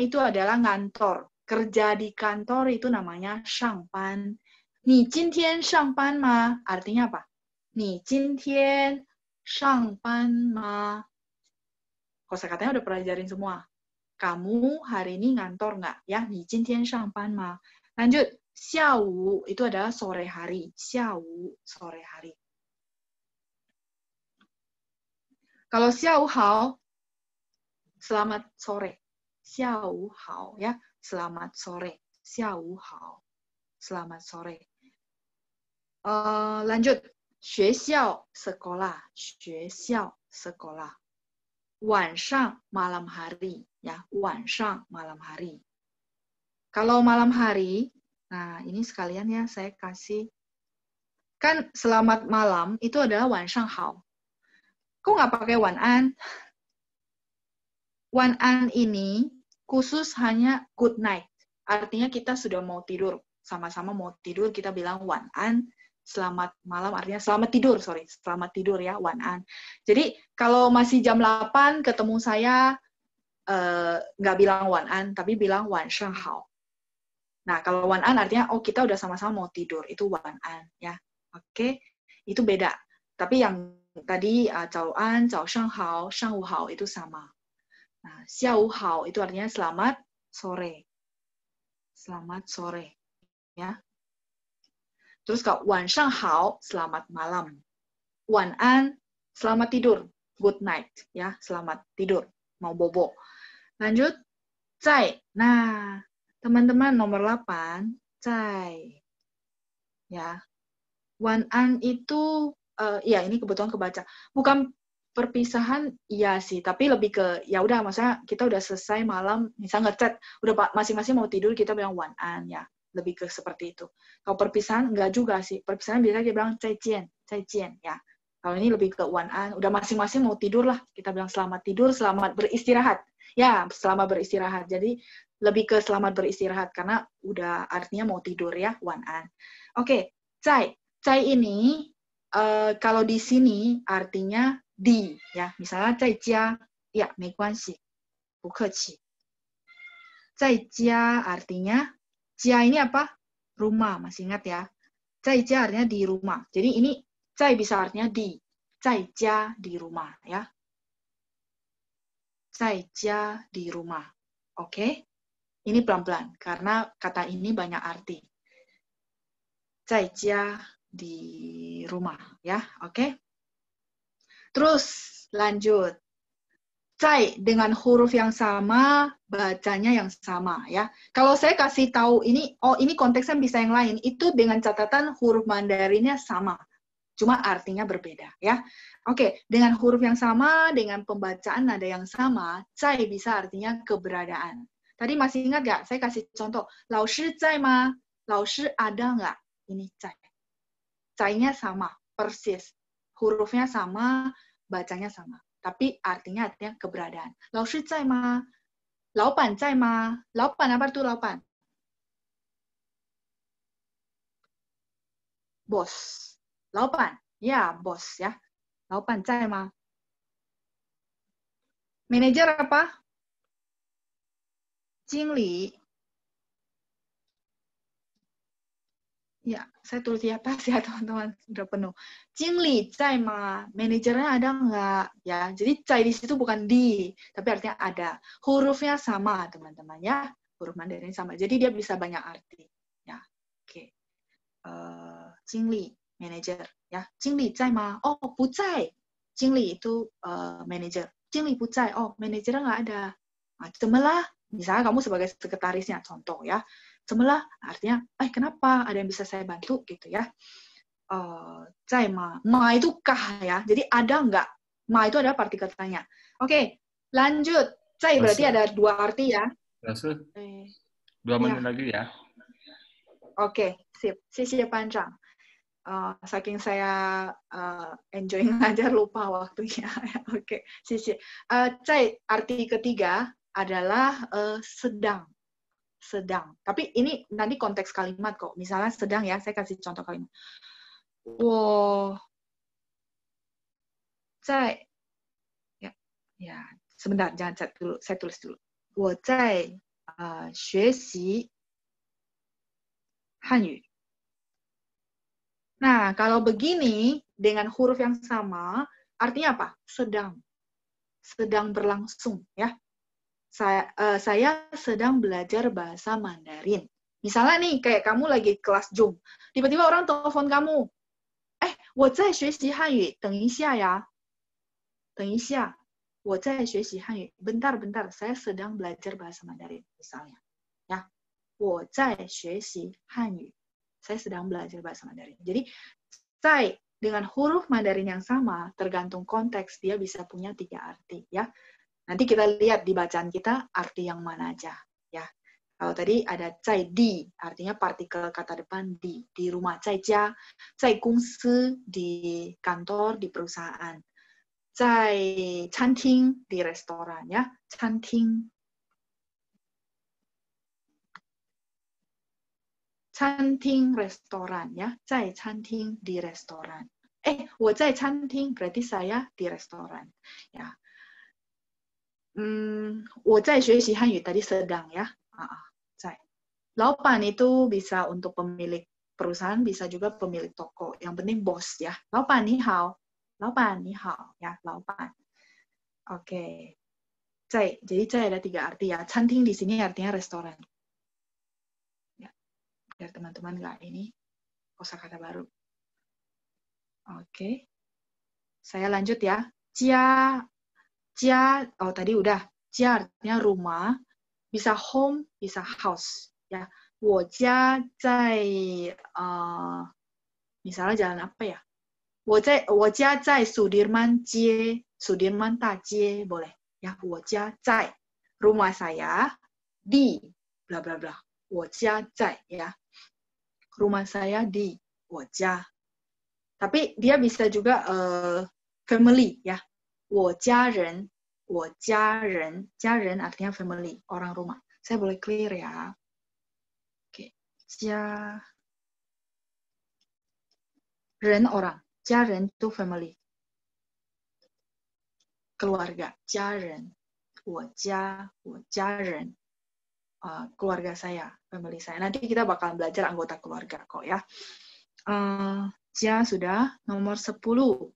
itu adalah ngantor. Kerja di kantor itu namanya 上班. 你今天上班吗? Artinya apa? 你今天上班吗? Kosakatanya udah pelajarin semua. Kamu hari ini ngantor nggak? Ya, 你今天上班吗? Lanjut. 下午 itu adalah sore hari. 下午 sore hari. Kalau 下午好 selamat sore. 下午好 ya, selamat sore. 下午好 selamat sore. Lanjut. 学校 sekolah. 学校 sekolah. 晚上 malam hari ya, 晚上 malam hari. Kalau malam hari, nah ini sekalian ya saya kasih. Kan selamat malam itu adalah 晚上好. Kok nggak pakai 晚安? 晚安ini khusus hanya good night. Artinya kita sudah mau tidur. Sama-sama mau tidur, kita bilang 晚安. Selamat malam artinya selamat tidur, selamat tidur ya, 晚安. Jadi kalau masih jam 8 ketemu saya, nggak bilang 晚安, tapi bilang 晚上好. Nah, kalau 晚安artinya, kita udah sama-sama mau tidur, itu 晚安ya. Oke, itu beda. Tapi yang tadi 早安, 早上好, 上午好itu sama. Nah, 下午好itu artinya selamat sore. Selamat sore ya. Terus kalau 晚上好 selamat malam. 晚安 selamat tidur, good night ya, selamat tidur, mau bobo. Lanjut, 在. Nah, teman-teman nomor 8, 在. Ya. 晚安itu ya ini kebetulan kebaca. Bukan perpisahan iya sih, tapi lebih ke ya udah maksudnya kita udah selesai malam, misalnya ngechat, udah masing-masing mau tidur kita bilang 晚安 ya. Lebih ke seperti itu. Kalau perpisahan enggak juga sih. Perpisahan biasanya kita bilang 再见, 再见 ya. Kalau ini lebih ke 晚安, udah masing-masing mau tidur lah, kita bilang selamat tidur, selamat beristirahat. Ya, selamat beristirahat. Jadi lebih ke selamat beristirahat karena udah artinya mau tidur ya, 晚安. Oke, 在 ini kalau di sini artinya di ya. Misalnya 在家 ya, 没关系, 不客气. 在家 artinya jia ini apa? Rumah, masih ingat ya? 在家 artinya di rumah. Jadi ini 在 bisa artinya di. 在家 di rumah ya. 在家 di rumah. Oke? Ini pelan-pelan karena kata ini banyak arti. 在家 di rumah ya. Oke? Terus lanjut. 在 dengan huruf yang sama, bacanya yang sama ya. Kalau saya kasih tahu ini, ini konteksnya bisa yang lain, itu dengan catatan huruf Mandarinnya sama, cuma artinya berbeda ya. Oke, dengan huruf yang sama, dengan pembacaan nada yang sama, 在 bisa artinya keberadaan. Tadi masih ingat nggak? Saya kasih contoh, 老师在吗? 老师ada nggak? Ini 在. 在-nya sama, persis. Hurufnya sama, bacanya sama. Tapi artinya keberadaan. 老师在吗? 老板在吗? 老板 apa itu 老板? Bos. 老板. Ya, bos ya. 老板在吗? Manajer apa? 经理. Ya, saya tulis di atas ya teman-teman, udah penuh. 经理在吗? Manajernya ada nggak? Ya, jadi 在 di situ bukan di, tapi artinya ada. Hurufnya sama teman-teman ya, huruf Mandarin sama. Jadi dia bisa banyak arti. Ya, oke. 经理 manager ya. 经理在吗? Oh, 不在. 经理 itu manager. 经理不在, oh manajernya nggak ada. Nah, 怎么了? Misalnya kamu sebagai sekretarisnya, contoh ya. 怎么了? Artinya, kenapa? Ada yang bisa saya bantu gitu ya. 在吗? Ma itu kah ya. Jadi ada nggak? Ma itu ada partikel tanya. Oke, lanjut. 在 berarti ada dua arti ya. Langsung. 2 menit lagi ya. Oke, sip. 谢谢班长. Saking saya enjoy ngajar lupa waktunya. Oke, 谢谢. 在 arti ketiga adalah sedang. Sedang. Tapi ini nanti konteks kalimat kok. Misalnya sedang ya, saya kasih contoh kalimat. 我在 ya, sebentar, jangan chat dulu, saya tulis dulu. 我在学习汉语. Nah, kalau begini dengan huruf yang sama, artinya apa? Sedang. Sedang berlangsung ya. Saya sedang belajar bahasa Mandarin. Misalnya nih, kayak kamu lagi kelas Zoom, tiba-tiba orang telepon kamu. 我在学习汉语，等一下呀，等一下，我在学习汉语。Bentar, saya sedang belajar bahasa Mandarin, misalnya. Ya, 我在学习汉语. Saya sedang belajar bahasa Mandarin. Jadi, 在 dengan huruf Mandarin yang sama, tergantung konteks, dia bisa punya 3 arti. Ya, nanti kita lihat di bacaan kita arti yang mana aja. Ya. Kalau tadi ada 在地, artinya partikel kata depan di rumah, 在家, 在公司, di kantor, di perusahaan, 在餐厅, di restoran ya, 餐厅. 餐厅 restoran ya, 在餐厅 di restoran. 我在餐厅 berarti saya di restoran ya. 我在学习汉语 tadi sedang ya. 老板 itu bisa untuk pemilik perusahaan, bisa juga pemilik toko. Yang penting bos ya. 老板你好, 老板你好 ya, 老板. Oke. 在, jadi 在 ada 3 arti ya. 餐厅 di sini artinya restoran. Ya. Biar teman-teman nggak ini kosakata baru. Oke. Saya lanjut ya. 家, oh tadi udah. 家 artinya rumah, bisa home, bisa house. Ya, 我家在 misalnya jalan apa ya? 我家在 Sudirman 街, Sudirman 大街 boleh. Ya, 我家在 rumah saya di bla bla bla. 我家在 ya. Rumah saya di 我家. Tapi dia bisa juga family ya. 我家人, 我家人, 家人 artinya family, orang rumah. Saya boleh clear ya. Oke, 家人 orang, 家人 itu family, keluarga, 家人, 我家人, keluarga saya, family saya. Nanti kita bakal belajar anggota keluarga kok ya. 家 sudah, nomor 10.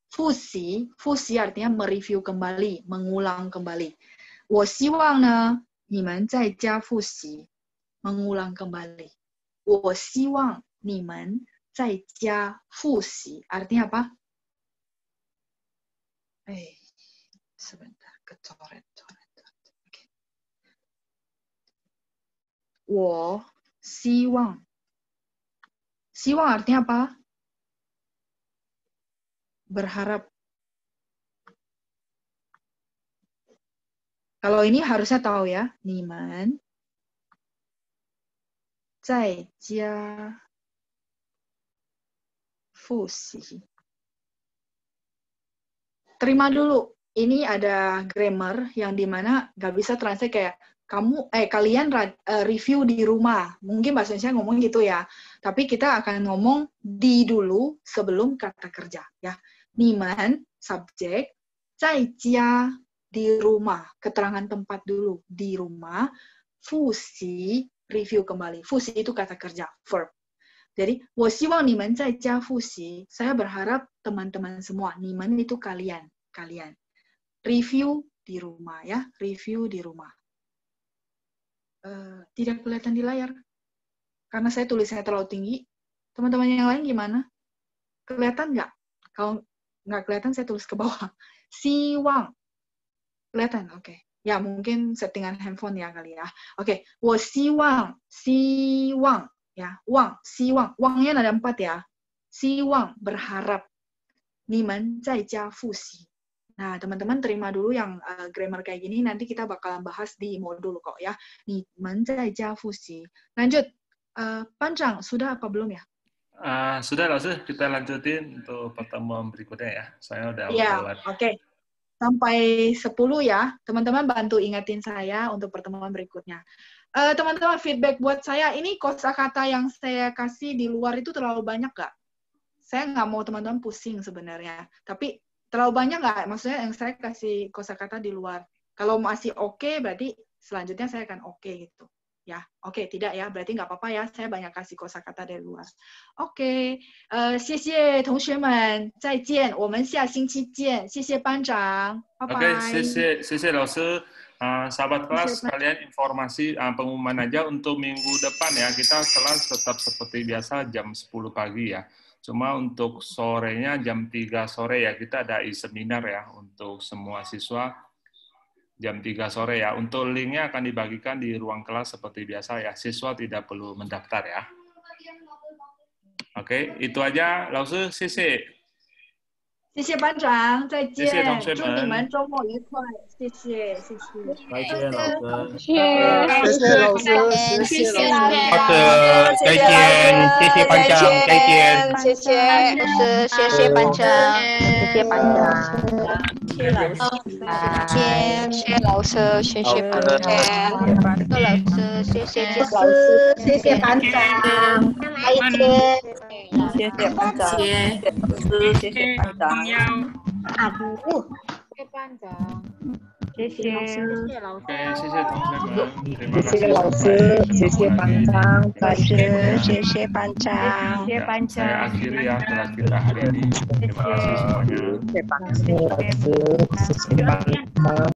复习 artinya mereview kembali, mengulang kembali. 我希望呢你们在家复习, mengulang kembali. 我希望你们在家复习, artinya apa? Sebentar, kecoret. Okay. 我希望 artinya apa? Berharap. Kalau ini harusnya tahu ya. 你们在家复习. Terima dulu. Ini ada grammar yang dimana nggak bisa translate kayak kalian review di rumah. Mungkin bahasa Indonesia ngomong gitu ya. Tapi kita akan ngomong di dulu sebelum kata kerja ya. 你们 subjek, 在家 di rumah, keterangan tempat dulu di rumah, 复习 review kembali. 复习 itu kata kerja, verb. Jadi 我希望你们在家复习. Saya berharap teman-teman semua, 你们 itu kalian. Review di rumah ya, review di rumah. Tidak kelihatan di layar karena saya tulisnya terlalu tinggi. Teman-teman yang lain gimana? Kelihatan nggak? Kalau nggak kelihatan, saya tulis ke bawah. 希望 Kelihatan, oke. Ya, mungkin settingan handphone ya kali ya. Oke, 我希望ya, 希望 wangnya ada 4 ya. 希望 berharap. 你们在家复习. Nah, teman-teman terima dulu yang grammar kayak gini, nanti kita bakalan bahas di modul kok ya. 你们在家复习. Lanjut, 班长 sudah apa belum ya? Sudah langsung kita lanjutin untuk pertemuan berikutnya ya. Saya udah Ya, lewat. oke. Sampai 10 ya. Teman-teman bantu ingatin saya untuk pertemuan berikutnya. Teman-teman feedback buat saya, ini kosakata yang saya kasih di luar itu terlalu banyak nggak? Saya nggak mau teman-teman pusing sebenarnya. Tapi terlalu banyak nggak? Maksudnya yang saya kasih kosakata di luar. Kalau masih oke, berarti selanjutnya saya akan oke gitu. Ya, oke, tidak ya, berarti nggak apa-apa ya, saya banyak kasih kosakata dari luar. Oke, 谢谢同学们，再见，我们下星期见，谢谢班长，拜拜。 Oke, 谢谢老师。Sahabat kelas, kalian informasi pengumuman aja untuk minggu depan ya. Kita kelas tetap seperti biasa jam 10 pagi ya. Cuma untuk sorenya jam 3 sore ya, kita ada e-seminar ya untuk semua siswa. Jam 3 sore ya. Untuk linknya akan dibagikan di ruang kelas seperti biasa ya. Siswa tidak perlu mendaftar ya. Oke, itu aja. Langsung, 谢谢。谢谢班长，再见，谢谢同学们祝你们周末愉快，谢谢，谢谢。再见，老师。谢谢老师，谢谢老师，再见，谢谢班长，再见，谢谢老师，谢谢班长，谢谢班长，谢谢老师，谢谢老师，谢谢班长，谢谢老师，谢谢班长，再见，谢谢班长，谢谢班长。谢谢班长，谢谢老师，谢谢同学们，谢谢老师，谢谢班长，再见，谢谢班长，谢谢班长。 Saya akhiri ya kelas kita hari ini. Terima kasih semuanya. 谢谢老师，谢谢班长。